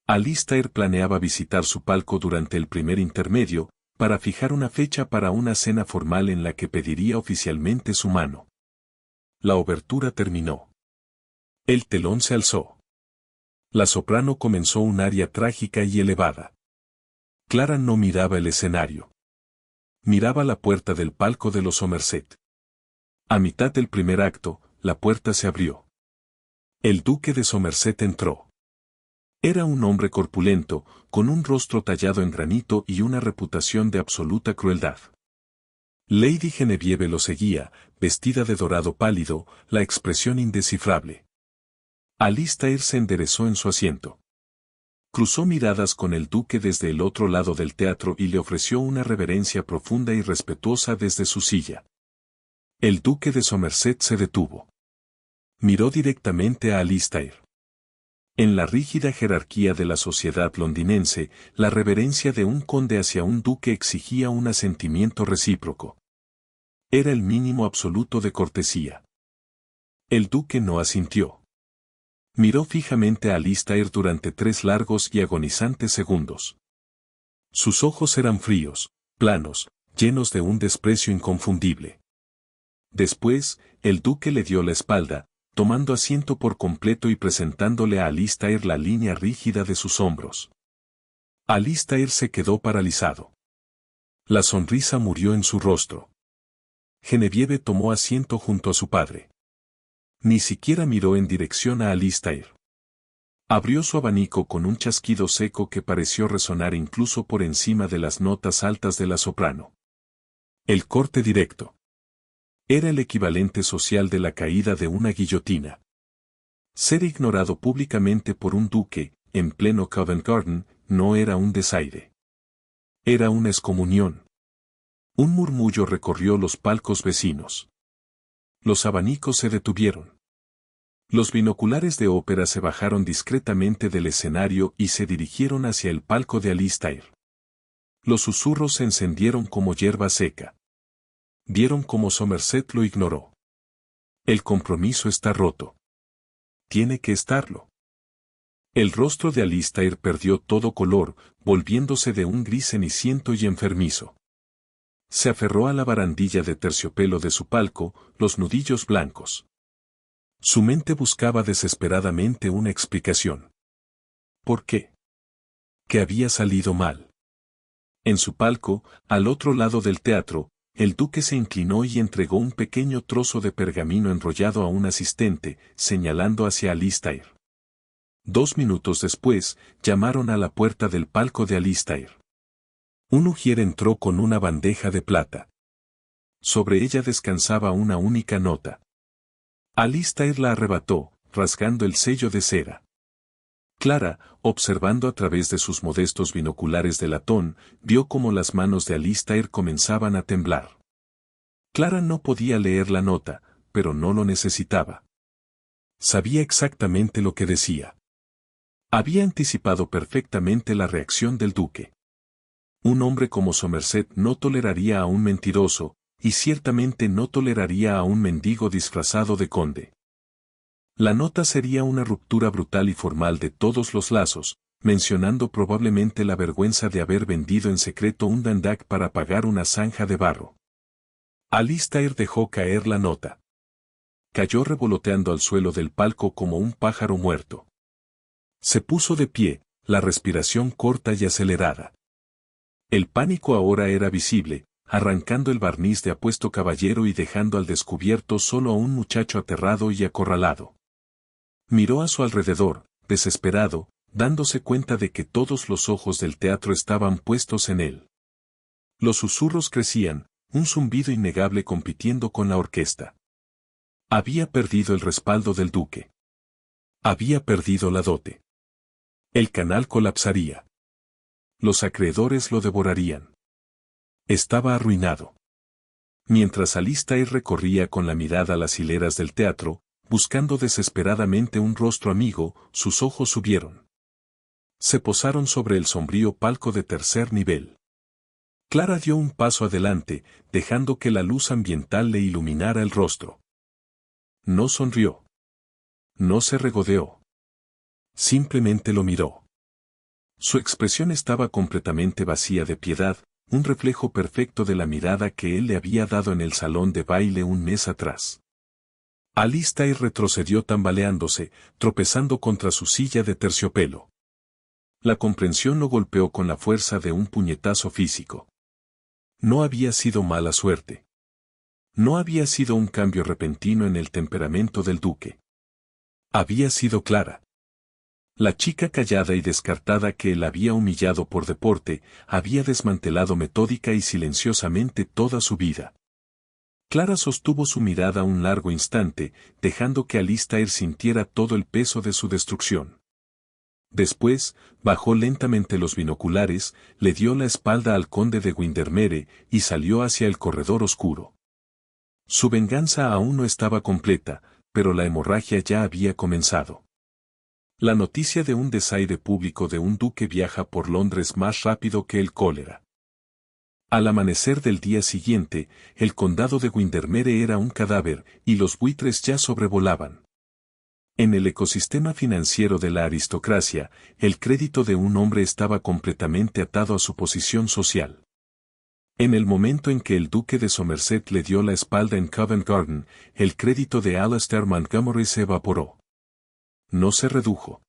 A: Alistair planeaba visitar su palco durante el primer intermedio, para fijar una fecha para una cena formal en la que pediría oficialmente su mano. La obertura terminó. El telón se alzó. La soprano comenzó un aria trágica y elevada. Clara no miraba el escenario. Miraba la puerta del palco de los Somerset. A mitad del primer acto, la puerta se abrió. El duque de Somerset entró. Era un hombre corpulento, con un rostro tallado en granito y una reputación de absoluta crueldad. Lady Genevieve lo seguía, vestida de dorado pálido, la expresión indescifrable. Alistair se enderezó en su asiento. Cruzó miradas con el duque desde el otro lado del teatro y le ofreció una reverencia profunda y respetuosa desde su silla. El duque de Somerset se detuvo. Miró directamente a Alistair. En la rígida jerarquía de la sociedad londinense, la reverencia de un conde hacia un duque exigía un asentimiento recíproco. Era el mínimo absoluto de cortesía. El duque no asintió. Miró fijamente a Alistair durante 3 largos y agonizantes segundos. Sus ojos eran fríos, planos, llenos de un desprecio inconfundible. Después, el duque le dio la espalda, tomando asiento por completo y presentándole a Alistair la línea rígida de sus hombros. Alistair se quedó paralizado. La sonrisa murió en su rostro. Genevieve tomó asiento junto a su padre. Ni siquiera miró en dirección a Alistair. Abrió su abanico con un chasquido seco que pareció resonar incluso por encima de las notas altas de la soprano. El corte directo. Era el equivalente social de la caída de una guillotina. Ser ignorado públicamente por un duque, en pleno Covent Garden, no era un desaire. Era una excomunión. Un murmullo recorrió los palcos vecinos. Los abanicos se detuvieron. Los binoculares de ópera se bajaron discretamente del escenario y se dirigieron hacia el palco de Alistair. Los susurros se encendieron como hierba seca. Vieron cómo Somerset lo ignoró. El compromiso está roto. Tiene que estarlo. El rostro de Alistair perdió todo color, volviéndose de un gris ceniciento y enfermizo. Se aferró a la barandilla de terciopelo de su palco, los nudillos blancos. Su mente buscaba desesperadamente una explicación. ¿Por qué? ¿Qué había salido mal? En su palco, al otro lado del teatro, el duque se inclinó y entregó un pequeño trozo de pergamino enrollado a un asistente, señalando hacia Alistair. 2 minutos después, llamaron a la puerta del palco de Alistair. Un ujier entró con una bandeja de plata. Sobre ella descansaba una única nota. Alistair la arrebató, rasgando el sello de cera. Clara, observando a través de sus modestos binoculares de latón, vio cómo las manos de Alistair comenzaban a temblar. Clara no podía leer la nota, pero no lo necesitaba. Sabía exactamente lo que decía. Había anticipado perfectamente la reacción del duque. Un hombre como Somerset no toleraría a un mentiroso, y ciertamente no toleraría a un mendigo disfrazado de conde. La nota sería una ruptura brutal y formal de todos los lazos, mencionando probablemente la vergüenza de haber vendido en secreto un dandak para pagar una zanja de barro. Alistair dejó caer la nota. Cayó revoloteando al suelo del palco como un pájaro muerto. Se puso de pie, la respiración corta y acelerada. El pánico ahora era visible, arrancando el barniz de apuesto caballero y dejando al descubierto solo a un muchacho aterrado y acorralado. Miró a su alrededor, desesperado, dándose cuenta de que todos los ojos del teatro estaban puestos en él. Los susurros crecían, un zumbido innegable compitiendo con la orquesta. Había perdido el respaldo del duque. Había perdido la dote. El canal colapsaría. Los acreedores lo devorarían. Estaba arruinado. Mientras Alistair recorría con la mirada las hileras del teatro, buscando desesperadamente un rostro amigo, sus ojos subieron. Se posaron sobre el sombrío palco de tercer nivel. Clara dio un paso adelante, dejando que la luz ambiental le iluminara el rostro. No sonrió. No se regodeó. Simplemente lo miró. Su expresión estaba completamente vacía de piedad, un reflejo perfecto de la mirada que él le había dado en el salón de baile un mes atrás. Alistair retrocedió tambaleándose, tropezando contra su silla de terciopelo. La comprensión lo golpeó con la fuerza de un puñetazo físico. No había sido mala suerte. No había sido un cambio repentino en el temperamento del duque. Había sido Clara. La chica callada y descartada que él había humillado por deporte, había desmantelado metódica y silenciosamente toda su vida. Clara sostuvo su mirada un largo instante, dejando que Alistair sintiera todo el peso de su destrucción. Después, bajó lentamente los binoculares, le dio la espalda al conde de Windermere y salió hacia el corredor oscuro. Su venganza aún no estaba completa, pero la hemorragia ya había comenzado. La noticia de un desaire público de un duque viaja por Londres más rápido que el cólera. Al amanecer del día siguiente, el condado de Windermere era un cadáver, y los buitres ya sobrevolaban. En el ecosistema financiero de la aristocracia, el crédito de un hombre estaba completamente atado a su posición social. En el momento en que el duque de Somerset le dio la espalda en Covent Garden, el crédito de Alastair Montgomery se evaporó. No se redujo.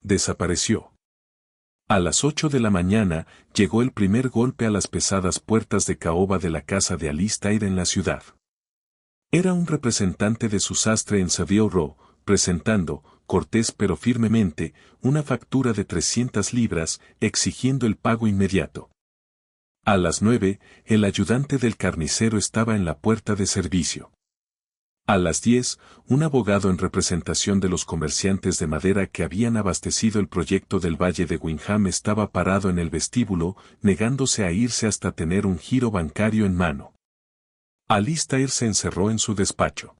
A: Desapareció. A las 8 de la mañana, llegó el primer golpe a las pesadas puertas de caoba de la casa de Alistair en la ciudad. Era un representante de su sastre en Savile Row, presentando, cortés pero firmemente, una factura de 300 libras, exigiendo el pago inmediato. A las 9, el ayudante del carnicero estaba en la puerta de servicio. A las 10, un abogado en representación de los comerciantes de madera que habían abastecido el proyecto del Valle de Windham estaba parado en el vestíbulo, negándose a irse hasta tener un giro bancario en mano. Alistair se encerró en su despacho.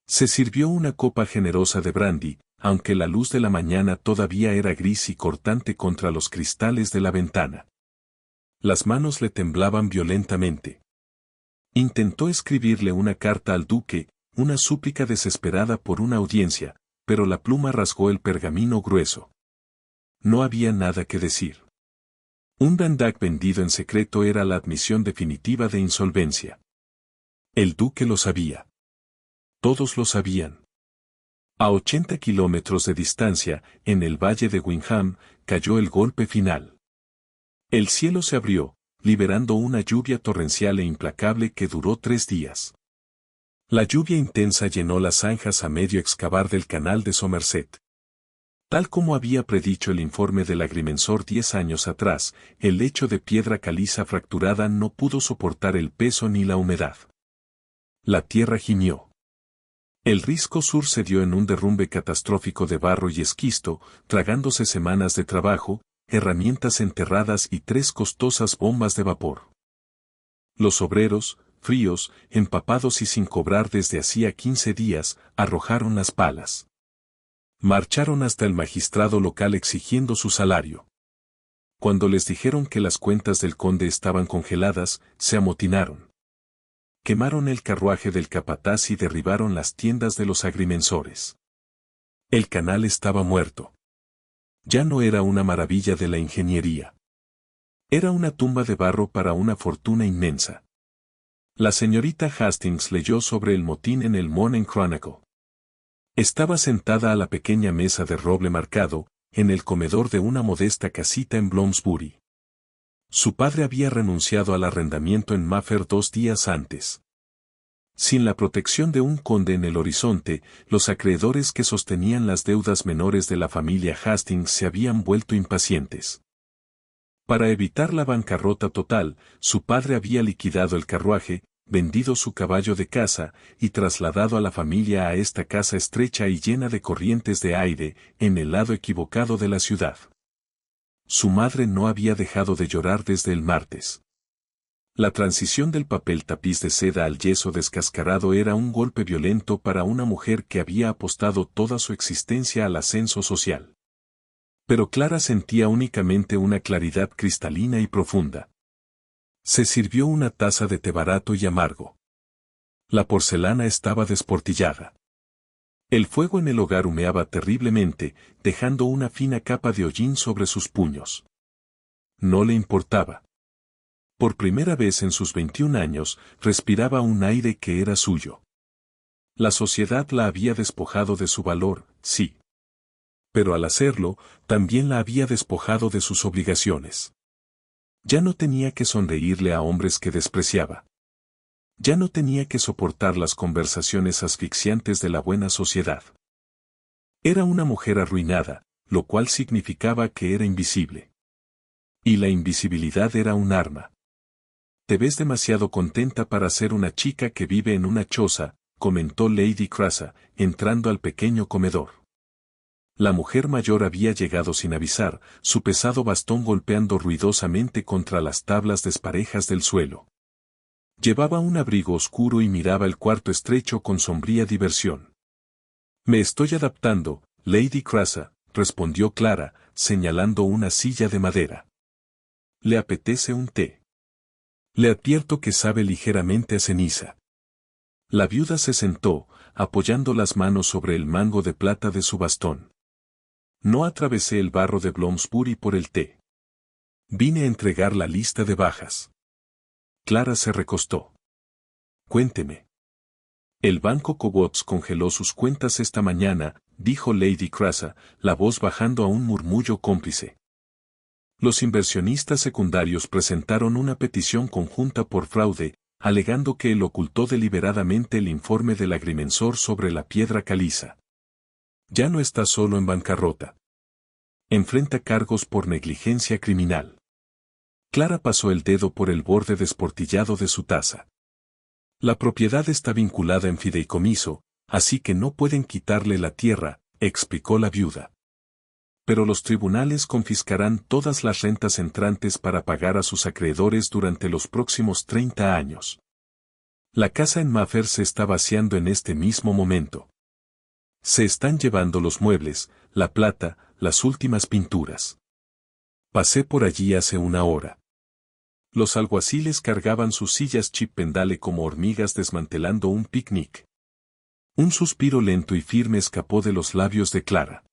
A: Se sirvió una copa generosa de brandy, aunque la luz de la mañana todavía era gris y cortante contra los cristales de la ventana. Las manos le temblaban violentamente. Intentó escribirle una carta al duque, una súplica desesperada por una audiencia, pero la pluma rasgó el pergamino grueso. No había nada que decir. Un Bandag vendido en secreto era la admisión definitiva de insolvencia. El duque lo sabía. Todos lo sabían. A 80 kilómetros de distancia, en el valle de Windham, cayó el golpe final. El cielo se abrió, liberando una lluvia torrencial e implacable que duró 3 días. La lluvia intensa llenó las zanjas a medio excavar del canal de Somerset. Tal como había predicho el informe del agrimensor 10 años atrás, el lecho de piedra caliza fracturada no pudo soportar el peso ni la humedad. La tierra gimió. El risco sur se dio en un derrumbe catastrófico de barro y esquisto, tragándose semanas de trabajo, herramientas enterradas y 3 costosas bombas de vapor. Los obreros, fríos, empapados y sin cobrar desde hacía 15 días, arrojaron las palas. Marcharon hasta el magistrado local exigiendo su salario. Cuando les dijeron que las cuentas del conde estaban congeladas, se amotinaron. Quemaron el carruaje del capataz y derribaron las tiendas de los agrimensores. El canal estaba muerto. Ya no era una maravilla de la ingeniería. Era una tumba de barro para una fortuna inmensa. La señorita Hastings leyó sobre el motín en el Morning Chronicle. Estaba sentada a la pequeña mesa de roble marcado, en el comedor de una modesta casita en Bloomsbury. Su padre había renunciado al arrendamiento en Mayfair 2 días antes. Sin la protección de un conde en el horizonte, los acreedores que sostenían las deudas menores de la familia Hastings se habían vuelto impacientes. Para evitar la bancarrota total, su padre había liquidado el carruaje, vendido su caballo de caza y trasladado a la familia a esta casa estrecha y llena de corrientes de aire, en el lado equivocado de la ciudad. Su madre no había dejado de llorar desde el martes. La transición del papel tapiz de seda al yeso descascarado era un golpe violento para una mujer que había apostado toda su existencia al ascenso social. Pero Clara sentía únicamente una claridad cristalina y profunda. Se sirvió una taza de té barato y amargo. La porcelana estaba desportillada. El fuego en el hogar humeaba terriblemente, dejando una fina capa de hollín sobre sus puños. No le importaba. Por primera vez en sus 21 años, respiraba un aire que era suyo. La sociedad la había despojado de su valor, sí. Pero al hacerlo, también la había despojado de sus obligaciones. Ya no tenía que sonreírle a hombres que despreciaba. Ya no tenía que soportar las conversaciones asfixiantes de la buena sociedad. Era una mujer arruinada, lo cual significaba que era invisible. Y la invisibilidad era un arma. Te ves demasiado contenta para ser una chica que vive en una choza, comentó Lady Crasa, entrando al pequeño comedor. La mujer mayor había llegado sin avisar, su pesado bastón golpeando ruidosamente contra las tablas desparejas del suelo. Llevaba un abrigo oscuro y miraba el cuarto estrecho con sombría diversión. Me estoy adaptando, Lady Crasa, respondió Clara, señalando una silla de madera. ¿Le apetece un té? Le advierto que sabe ligeramente a ceniza. La viuda se sentó, apoyando las manos sobre el mango de plata de su bastón. No atravesé el barro de Bloomsbury por el té. Vine a entregar la lista de bajas. Clara se recostó. Cuénteme. El banco Cobots congeló sus cuentas esta mañana, dijo Lady Crasa, la voz bajando a un murmullo cómplice. Los inversionistas secundarios presentaron una petición conjunta por fraude, alegando que él ocultó deliberadamente el informe del agrimensor sobre la piedra caliza. Ya no está solo en bancarrota. Enfrenta cargos por negligencia criminal. Clara pasó el dedo por el borde desportillado de su taza. La propiedad está vinculada en fideicomiso, así que no pueden quitarle la tierra, explicó la viuda. Pero los tribunales confiscarán todas las rentas entrantes para pagar a sus acreedores durante los próximos 30 años. La casa en Mayfair se está vaciando en este mismo momento. Se están llevando los muebles, la plata, las últimas pinturas. Pasé por allí hace una hora. Los alguaciles cargaban sus sillas Chippendale como hormigas desmantelando un picnic. Un suspiro lento y firme escapó de los labios de Clara.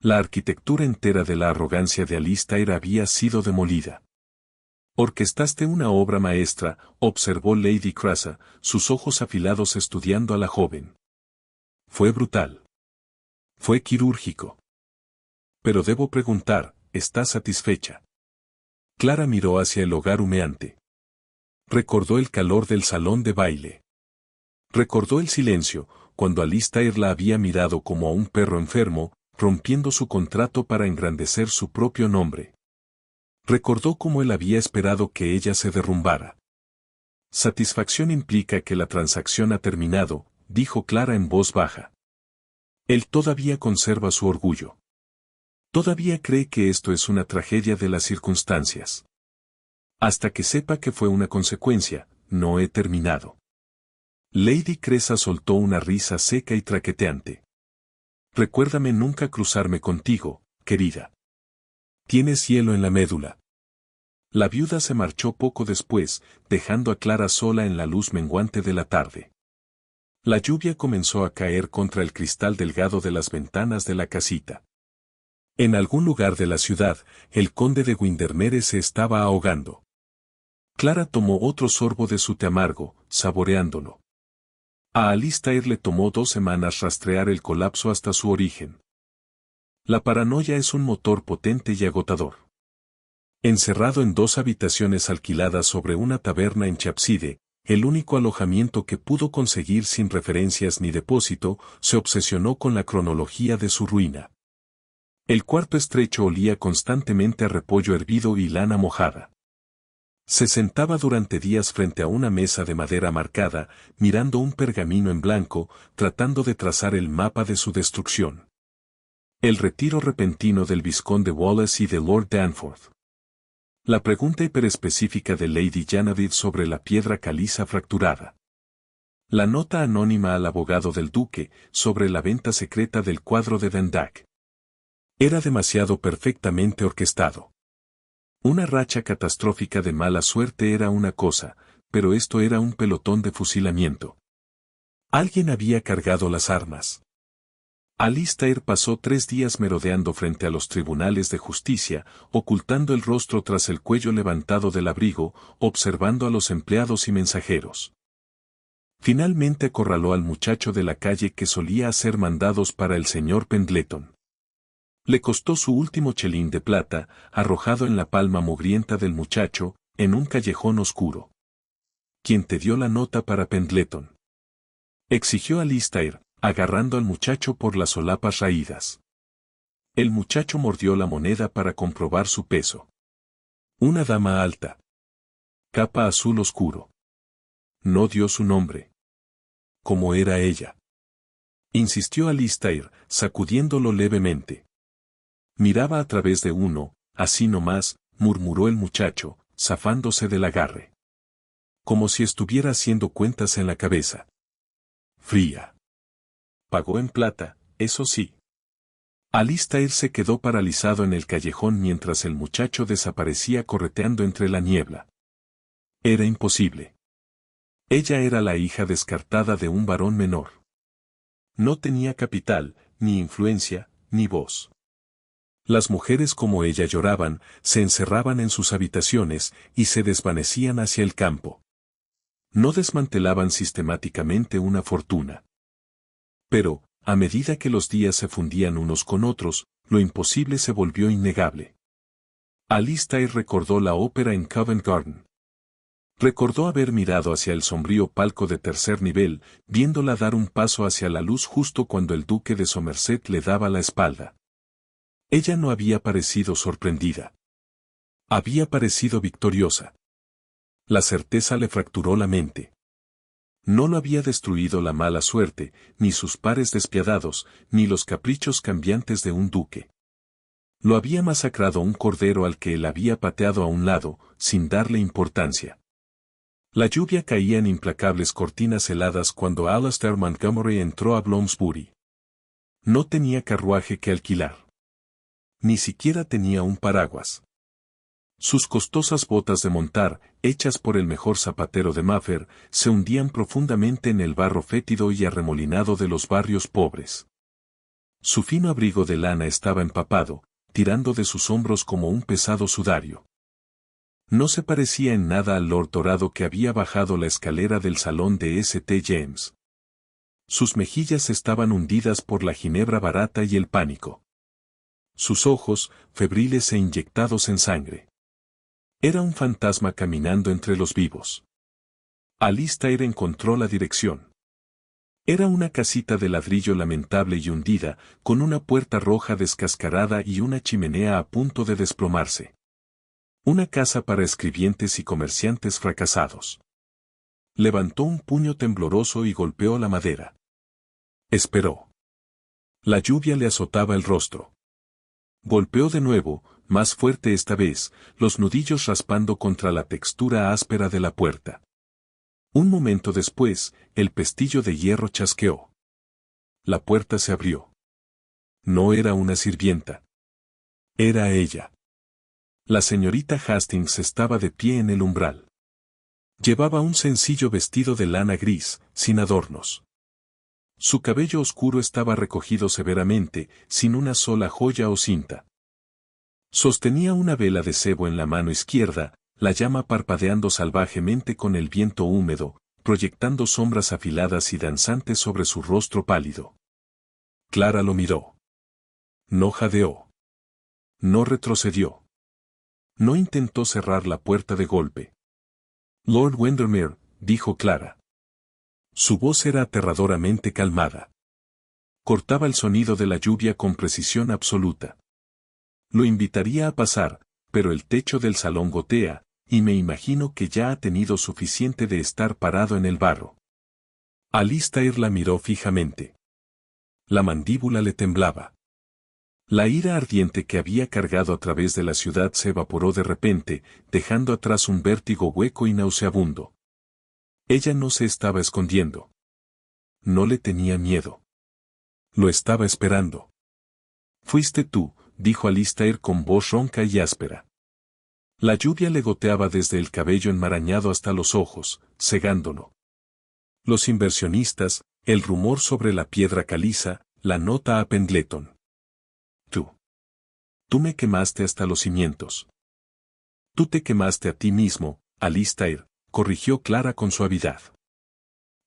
A: La arquitectura entera de la arrogancia de Alistair había sido demolida. Orquestaste una obra maestra, observó Lady Crasa, sus ojos afilados estudiando a la joven. Fue brutal. Fue quirúrgico. Pero debo preguntar, ¿estás satisfecha? Clara miró hacia el hogar humeante. Recordó el calor del salón de baile. Recordó el silencio, cuando Alistair la había mirado como a un perro enfermo, rompiendo su contrato para engrandecer su propio nombre. Recordó cómo él había esperado que ella se derrumbara. Satisfacción implica que la transacción ha terminado, dijo Clara en voz baja. Él todavía conserva su orgullo. Todavía cree que esto es una tragedia de las circunstancias. Hasta que sepa que fue una consecuencia, no he terminado. Lady Cresa soltó una risa seca y traqueteante. Recuérdame nunca cruzarme contigo, querida. Tienes hielo en la médula. La viuda se marchó poco después, dejando a Clara sola en la luz menguante de la tarde. La lluvia comenzó a caer contra el cristal delgado de las ventanas de la casita. En algún lugar de la ciudad, el conde de Windermere se estaba ahogando. Clara tomó otro sorbo de su té amargo, saboreándolo. A Alistair le tomó 2 semanas rastrear el colapso hasta su origen. La paranoia es un motor potente y agotador. Encerrado en 2 habitaciones alquiladas sobre una taberna en Chapside, el único alojamiento que pudo conseguir sin referencias ni depósito, se obsesionó con la cronología de su ruina. El cuarto estrecho olía constantemente a repollo hervido y lana mojada. Se sentaba durante días frente a una mesa de madera marcada, mirando un pergamino en blanco, tratando de trazar el mapa de su destrucción. El retiro repentino del vizconde Wallace y de Lord Danforth. La pregunta hiperespecífica de Lady Genevieve sobre la piedra caliza fracturada. La nota anónima al abogado del duque sobre la venta secreta del cuadro de Van Dyck. Era demasiado perfectamente orquestado. Una racha catastrófica de mala suerte era una cosa, pero esto era un pelotón de fusilamiento. Alguien había cargado las armas. Alistair pasó 3 días merodeando frente a los tribunales de justicia, ocultando el rostro tras el cuello levantado del abrigo, observando a los empleados y mensajeros. Finalmente acorraló al muchacho de la calle que solía hacer mandados para el señor Pendleton. Le costó su último chelín de plata, arrojado en la palma mugrienta del muchacho, en un callejón oscuro. ¿Quién te dio la nota para Pendleton?, exigió Alistair, agarrando al muchacho por las solapas raídas. El muchacho mordió la moneda para comprobar su peso. Una dama alta. Capa azul oscuro. No dio su nombre. ¿Cómo era ella?, insistió Alistair, sacudiéndolo levemente. Miraba a través de uno, así nomás, murmuró el muchacho, zafándose del agarre. Como si estuviera haciendo cuentas en la cabeza. Fría. Pagó en plata, eso sí. Alistair se quedó paralizado en el callejón mientras el muchacho desaparecía correteando entre la niebla. Era imposible. Ella era la hija descartada de un varón menor. No tenía capital, ni influencia, ni voz. Las mujeres como ella lloraban, se encerraban en sus habitaciones y se desvanecían hacia el campo. No desmantelaban sistemáticamente una fortuna. Pero, a medida que los días se fundían unos con otros, lo imposible se volvió innegable. Alistair recordó la ópera en Covent Garden. Recordó haber mirado hacia el sombrío palco de tercer nivel, viéndola dar un paso hacia la luz justo cuando el duque de Somerset le daba la espalda. Ella no había parecido sorprendida. Había parecido victoriosa. La certeza le fracturó la mente. No lo había destruido la mala suerte, ni sus pares despiadados, ni los caprichos cambiantes de un duque. Lo había masacrado un cordero al que él había pateado a un lado, sin darle importancia. La lluvia caía en implacables cortinas heladas cuando Alastair Montgomery entró a Bloomsbury. No tenía carruaje que alquilar. Ni siquiera tenía un paraguas. Sus costosas botas de montar, hechas por el mejor zapatero de Maffer, se hundían profundamente en el barro fétido y arremolinado de los barrios pobres. Su fino abrigo de lana estaba empapado, tirando de sus hombros como un pesado sudario. No se parecía en nada al Lord Dorado que había bajado la escalera del salón de St. James. Sus mejillas estaban hundidas por la ginebra barata y el pánico. Sus ojos, febriles e inyectados en sangre. Era un fantasma caminando entre los vivos. Alistair encontró la dirección. Era una casita de ladrillo lamentable y hundida, con una puerta roja descascarada y una chimenea a punto de desplomarse. Una casa para escribientes y comerciantes fracasados. Levantó un puño tembloroso y golpeó la madera. Esperó. La lluvia le azotaba el rostro. Golpeó de nuevo, más fuerte esta vez, los nudillos raspando contra la textura áspera de la puerta. Un momento después, el pestillo de hierro chasqueó. La puerta se abrió. No era una sirvienta. Era ella. La señorita Hastings estaba de pie en el umbral. Llevaba un sencillo vestido de lana gris, sin adornos. Su cabello oscuro estaba recogido severamente, sin una sola joya o cinta. Sostenía una vela de cebo en la mano izquierda, la llama parpadeando salvajemente con el viento húmedo, proyectando sombras afiladas y danzantes sobre su rostro pálido. Clara lo miró. No jadeó. No retrocedió. No intentó cerrar la puerta de golpe. Lord Windermere, dijo Clara. Su voz era aterradoramente calmada. Cortaba el sonido de la lluvia con precisión absoluta. Lo invitaría a pasar, pero el techo del salón gotea, y me imagino que ya ha tenido suficiente de estar parado en el barro. Alistair la miró fijamente. La mandíbula le temblaba. La ira ardiente que había cargado a través de la ciudad se evaporó de repente, dejando atrás un vértigo hueco y nauseabundo. Ella no se estaba escondiendo. No le tenía miedo. Lo estaba esperando. Fuiste tú, dijo Alistair con voz ronca y áspera. La lluvia le goteaba desde el cabello enmarañado hasta los ojos, cegándolo. Los inversionistas, el rumor sobre la piedra caliza, la nota a Pendleton. Tú me quemaste hasta los cimientos. Tú te quemaste a ti mismo, Alistair, corrigió Clara con suavidad.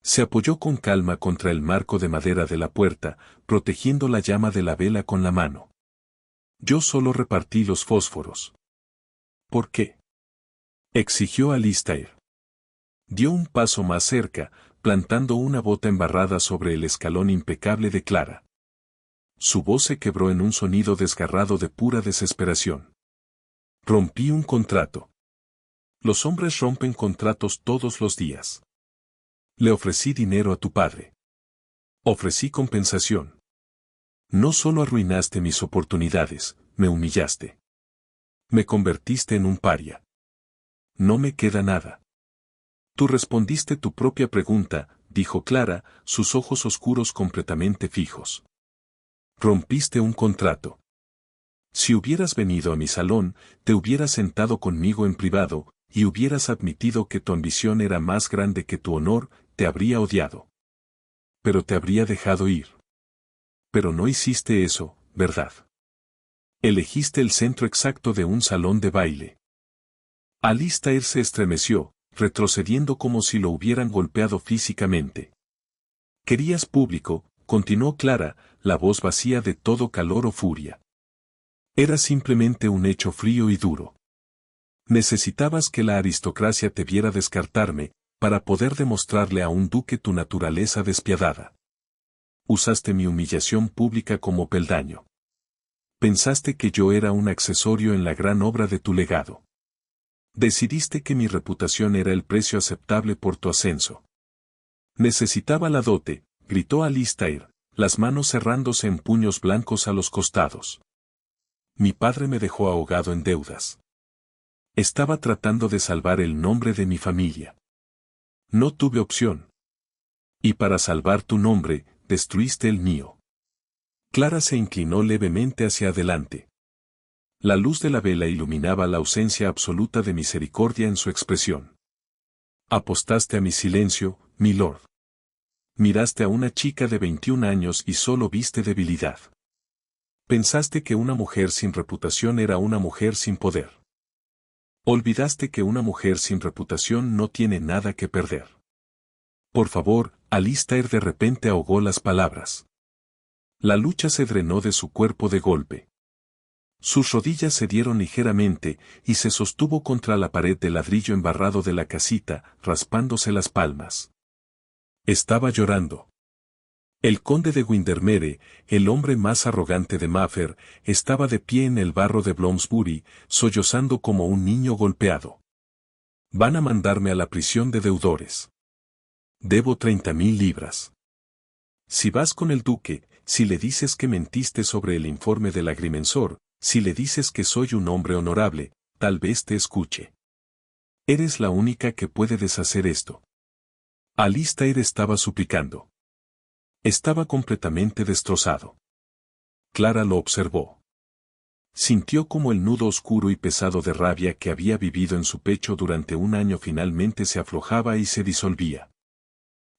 A: Se apoyó con calma contra el marco de madera de la puerta, protegiendo la llama de la vela con la mano. Yo solo repartí los fósforos. ¿Por qué? Exigió Alistair. Dio un paso más cerca, plantando una bota embarrada sobre el escalón impecable de Clara. Su voz se quebró en un sonido desgarrado de pura desesperación. Rompí un contrato. Los hombres rompen contratos todos los días. Le ofrecí dinero a tu padre. Ofrecí compensación. No solo arruinaste mis oportunidades, me humillaste. Me convertiste en un paria. No me queda nada. Tú respondiste tu propia pregunta, dijo Clara, sus ojos oscuros completamente fijos. Rompiste un contrato. Si hubieras venido a mi salón, te hubieras sentado conmigo en privado, y hubieras admitido que tu ambición era más grande que tu honor, te habría odiado. Pero te habría dejado ir. Pero no hiciste eso, ¿verdad? Elegiste el centro exacto de un salón de baile. Alistair se estremeció, retrocediendo como si lo hubieran golpeado físicamente. Querías público, continuó Clara, la voz vacía de todo calor o furia. Era simplemente un hecho frío y duro. Necesitabas que la aristocracia te viera descartarme, para poder demostrarle a un duque tu naturaleza despiadada. Usaste mi humillación pública como peldaño. Pensaste que yo era un accesorio en la gran obra de tu legado. Decidiste que mi reputación era el precio aceptable por tu ascenso. Necesitaba la dote, gritó Alistair, las manos cerrándose en puños blancos a los costados. Mi padre me dejó ahogado en deudas. Estaba tratando de salvar el nombre de mi familia. No tuve opción. Y para salvar tu nombre, destruiste el mío. Clara se inclinó levemente hacia adelante. La luz de la vela iluminaba la ausencia absoluta de misericordia en su expresión. Apostaste a mi silencio, mi lord. Miraste a una chica de 21 años y solo viste debilidad. Pensaste que una mujer sin reputación era una mujer sin poder. Olvidaste que una mujer sin reputación no tiene nada que perder. Por favor, Alistair de repente ahogó las palabras. La lucha se drenó de su cuerpo de golpe. Sus rodillas se dieron ligeramente y se sostuvo contra la pared de ladrillo embarrado de la casita, raspándose las palmas. Estaba llorando. El conde de Windermere, el hombre más arrogante de Maffer, estaba de pie en el barro de Bloomsbury, sollozando como un niño golpeado. Van a mandarme a la prisión de deudores. Debo 30.000 libras. Si vas con el duque, si le dices que mentiste sobre el informe del agrimensor, si le dices que soy un hombre honorable, tal vez te escuche. Eres la única que puede deshacer esto. Alistair estaba suplicando. Estaba completamente destrozado. Clara lo observó. Sintió como el nudo oscuro y pesado de rabia que había vivido en su pecho durante un año finalmente se aflojaba y se disolvía.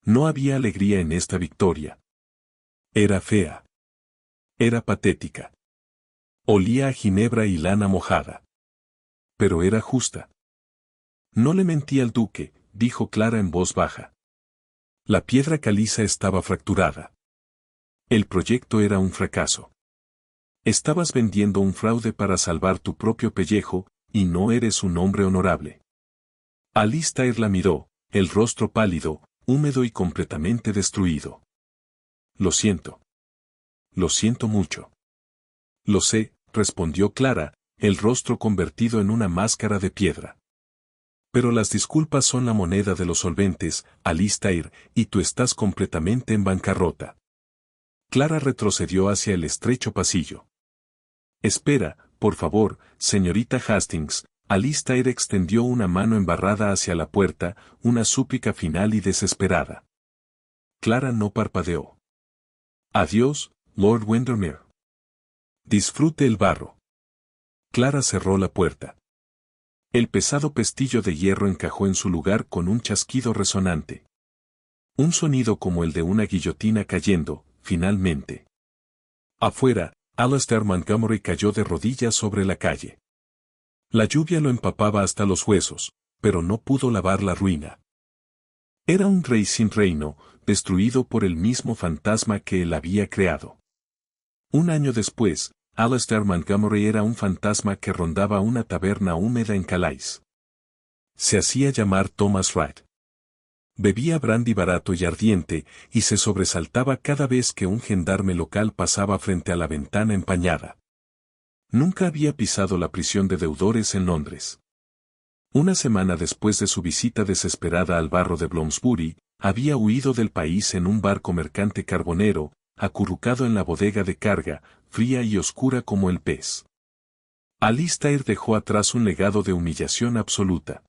A: No había alegría en esta victoria. Era fea. Era patética. Olía a ginebra y lana mojada. Pero era justa. No le mentí al duque, dijo Clara en voz baja. La piedra caliza estaba fracturada. El proyecto era un fracaso. Estabas vendiendo un fraude para salvar tu propio pellejo, y no eres un hombre honorable. Alistair la miró, el rostro pálido, húmedo y completamente destruido. Lo siento. Lo siento mucho. Lo sé, respondió Clara, el rostro convertido en una máscara de piedra. Pero las disculpas son la moneda de los solventes, Alistair, y tú estás completamente en bancarrota. Clara retrocedió hacia el estrecho pasillo. Espera, por favor, señorita Hastings. Alistair extendió una mano embarrada hacia la puerta, una súplica final y desesperada. Clara no parpadeó. Adiós, Lord Windermere. Disfrute el barro. Clara cerró la puerta. El pesado pestillo de hierro encajó en su lugar con un chasquido resonante. Un sonido como el de una guillotina cayendo, finalmente. Afuera, Alistair Montgomery cayó de rodillas sobre la calle. La lluvia lo empapaba hasta los huesos, pero no pudo lavar la ruina. Era un rey sin reino, destruido por el mismo fantasma que él había creado. Un año después, Alistair Montgomery era un fantasma que rondaba una taberna húmeda en Calais. Se hacía llamar Thomas Wright. Bebía brandy barato y ardiente, y se sobresaltaba cada vez que un gendarme local pasaba frente a la ventana empañada. Nunca había pisado la prisión de deudores en Londres. Una semana después de su visita desesperada al barro de Bloomsbury, había huido del país en un barco mercante carbonero, acurrucado en la bodega de carga, fría y oscura como el pez. Alistair dejó atrás un legado de humillación absoluta.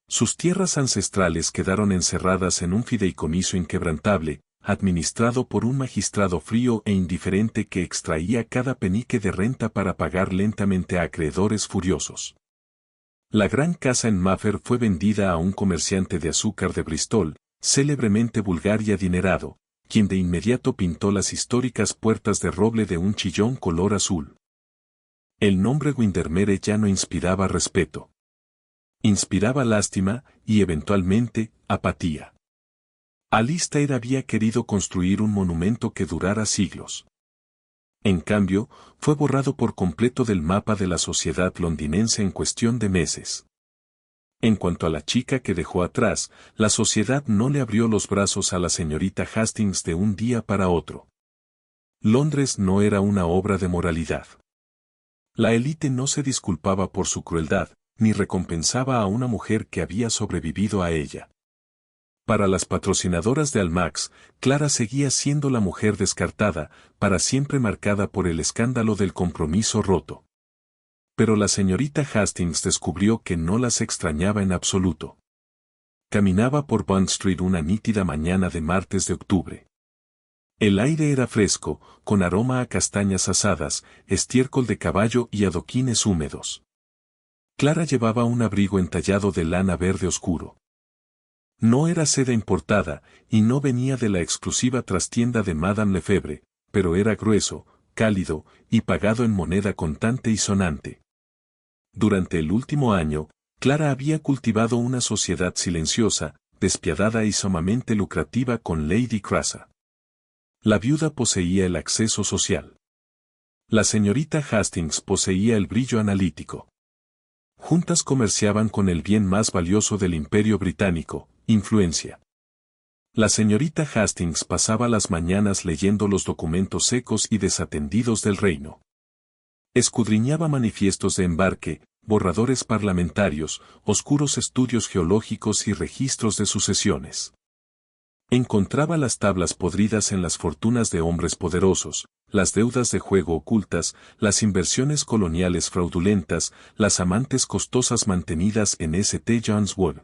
A: Sus tierras ancestrales quedaron encerradas en un fideicomiso inquebrantable, administrado por un magistrado frío e indiferente que extraía cada penique de renta para pagar lentamente a acreedores furiosos. La gran casa en Maffer fue vendida a un comerciante de azúcar de Bristol, célebremente vulgar y adinerado, quien de inmediato pintó las históricas puertas de roble de un chillón color azul. El nombre Windermere ya no inspiraba respeto. Inspiraba lástima, y eventualmente, apatía. Alistair había querido construir un monumento que durara siglos. En cambio, fue borrado por completo del mapa de la sociedad londinense en cuestión de meses. En cuanto a la chica que dejó atrás, la sociedad no le abrió los brazos a la señorita Hastings de un día para otro. Londres no era una obra de moralidad. La élite no se disculpaba por su crueldad, ni recompensaba a una mujer que había sobrevivido a ella. Para las patrocinadoras de Almax, Clara seguía siendo la mujer descartada, para siempre marcada por el escándalo del compromiso roto. Pero la señorita Hastings descubrió que no las extrañaba en absoluto. Caminaba por Bond Street una nítida mañana de martes de octubre. El aire era fresco, con aroma a castañas asadas, estiércol de caballo y adoquines húmedos. Clara llevaba un abrigo entallado de lana verde oscuro. No era seda importada, y no venía de la exclusiva trastienda de Madame Lefebvre, pero era grueso, cálido, y pagado en moneda contante y sonante. Durante el último año, Clara había cultivado una sociedad silenciosa, despiadada y sumamente lucrativa con Lady Crasa. La viuda poseía el acceso social. La señorita Hastings poseía el brillo analítico. Juntas comerciaban con el bien más valioso del Imperio Británico, influencia. La señorita Hastings pasaba las mañanas leyendo los documentos secos y desatendidos del reino. Escudriñaba manifiestos de embarque, borradores parlamentarios, oscuros estudios geológicos y registros de sucesiones. Encontraba las tablas podridas en las fortunas de hombres poderosos, las deudas de juego ocultas, las inversiones coloniales fraudulentas, las amantes costosas mantenidas en St. John's Wood.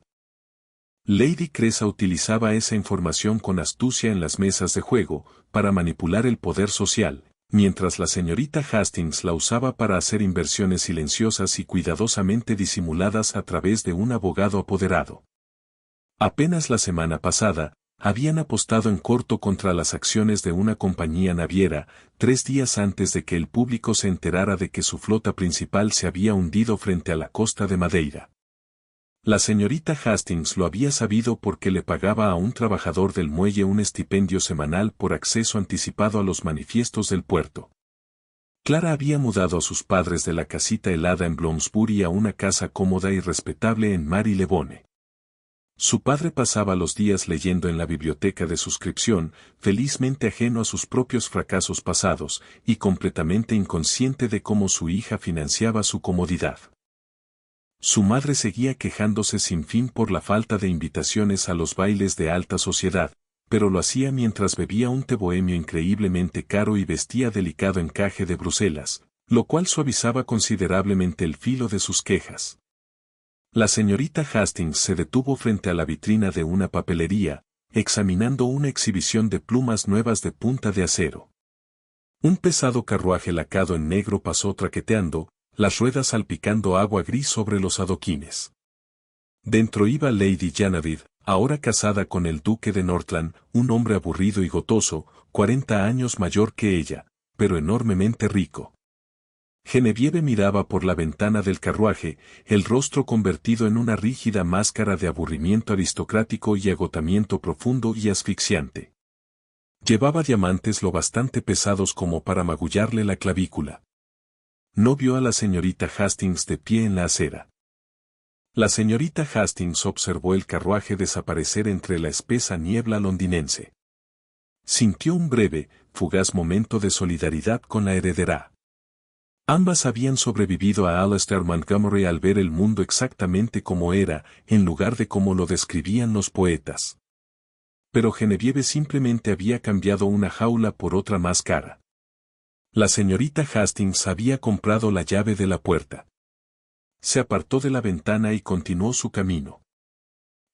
A: Lady Cresa utilizaba esa información con astucia en las mesas de juego, para manipular el poder social, mientras la señorita Hastings la usaba para hacer inversiones silenciosas y cuidadosamente disimuladas a través de un abogado apoderado. Apenas la semana pasada, habían apostado en corto contra las acciones de una compañía naviera, 3 días antes de que el público se enterara de que su flota principal se había hundido frente a la costa de Madeira. La señorita Hastings lo había sabido porque le pagaba a un trabajador del muelle un estipendio semanal por acceso anticipado a los manifiestos del puerto. Clara había mudado a sus padres de la casita helada en Bloomsbury a una casa cómoda y respetable en Marylebone. Su padre pasaba los días leyendo en la biblioteca de suscripción, felizmente ajeno a sus propios fracasos pasados, y completamente inconsciente de cómo su hija financiaba su comodidad. Su madre seguía quejándose sin fin por la falta de invitaciones a los bailes de alta sociedad, pero lo hacía mientras bebía un té bohemio increíblemente caro y vestía delicado encaje de Bruselas, lo cual suavizaba considerablemente el filo de sus quejas. La señorita Hastings se detuvo frente a la vitrina de una papelería, examinando una exhibición de plumas nuevas de punta de acero. Un pesado carruaje lacado en negro pasó traqueteando, las ruedas salpicando agua gris sobre los adoquines. Dentro iba Lady Genevieve, ahora casada con el duque de Northland, un hombre aburrido y gotoso, 40 años mayor que ella, pero enormemente rico. Genevieve miraba por la ventana del carruaje, el rostro convertido en una rígida máscara de aburrimiento aristocrático y agotamiento profundo y asfixiante. Llevaba diamantes lo bastante pesados como para magullarle la clavícula. No vio a la señorita Hastings de pie en la acera. La señorita Hastings observó el carruaje desaparecer entre la espesa niebla londinense. Sintió un breve, fugaz momento de solidaridad con la heredera. Ambas habían sobrevivido a Alastair Montgomery al ver el mundo exactamente como era, en lugar de como lo describían los poetas. Pero Genevieve simplemente había cambiado una jaula por otra más cara. La señorita Hastings había comprado la llave de la puerta. Se apartó de la ventana y continuó su camino.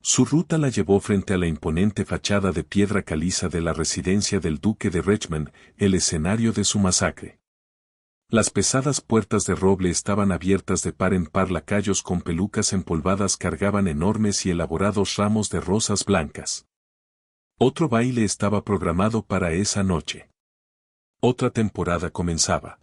A: Su ruta la llevó frente a la imponente fachada de piedra caliza de la residencia del duque de Richmond, el escenario de su masacre. Las pesadas puertas de roble estaban abiertas de par en par, lacayos con pelucas empolvadas cargaban enormes y elaborados ramos de rosas blancas. Otro baile estaba programado para esa noche. Otra temporada comenzaba.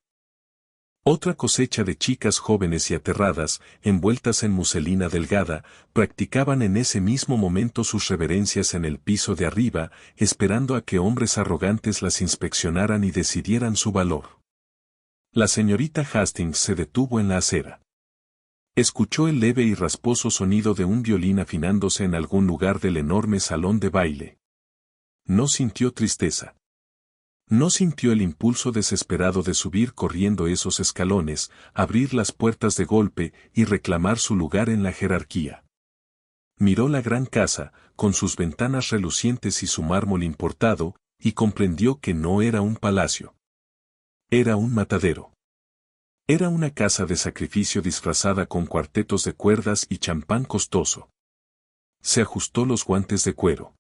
A: Otra cosecha de chicas jóvenes y aterradas, envueltas en muselina delgada, practicaban en ese mismo momento sus reverencias en el piso de arriba, esperando a que hombres arrogantes las inspeccionaran y decidieran su valor. La señorita Hastings se detuvo en la acera. Escuchó el leve y rasposo sonido de un violín afinándose en algún lugar del enorme salón de baile. No sintió tristeza. No sintió el impulso desesperado de subir corriendo esos escalones, abrir las puertas de golpe y reclamar su lugar en la jerarquía. Miró la gran casa, con sus ventanas relucientes y su mármol importado, y comprendió que no era un palacio. Era un matadero. Era una casa de sacrificio disfrazada con cuartetos de cuerdas y champán costoso. Se ajustó los guantes de cuero.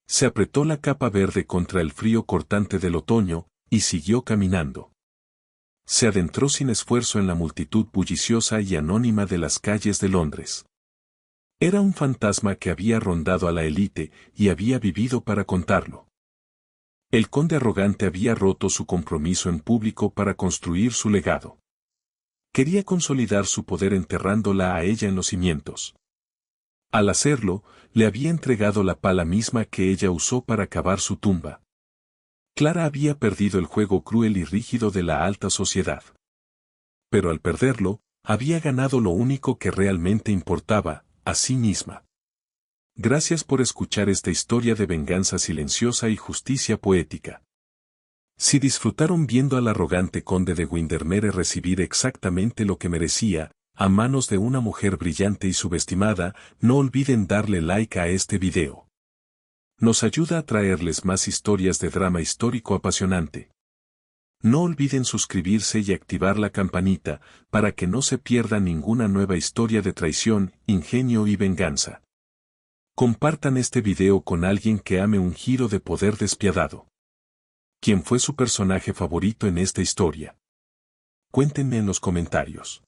A: Se apretó la capa verde contra el frío cortante del otoño, y siguió caminando. Se adentró sin esfuerzo en la multitud bulliciosa y anónima de las calles de Londres. Era un fantasma que había rondado a la élite y había vivido para contarlo. El conde arrogante había roto su compromiso en público para construir su legado. Quería consolidar su poder enterrándola a ella en los cimientos. Al hacerlo, le había entregado la pala misma que ella usó para cavar su tumba. Clara había perdido el juego cruel y rígido de la alta sociedad. Pero al perderlo, había ganado lo único que realmente importaba, a sí misma. Gracias por escuchar esta historia de venganza silenciosa y justicia poética. Si disfrutaron viendo al arrogante conde de Windermere recibir exactamente lo que merecía, a manos de una mujer brillante y subestimada, no olviden darle like a este video. Nos ayuda a traerles más historias de drama histórico apasionante. No olviden suscribirse y activar la campanita, para que no se pierda ninguna nueva historia de traición, ingenio y venganza. Compartan este video con alguien que ame un giro de poder despiadado. ¿Quién fue su personaje favorito en esta historia? Cuéntenme en los comentarios.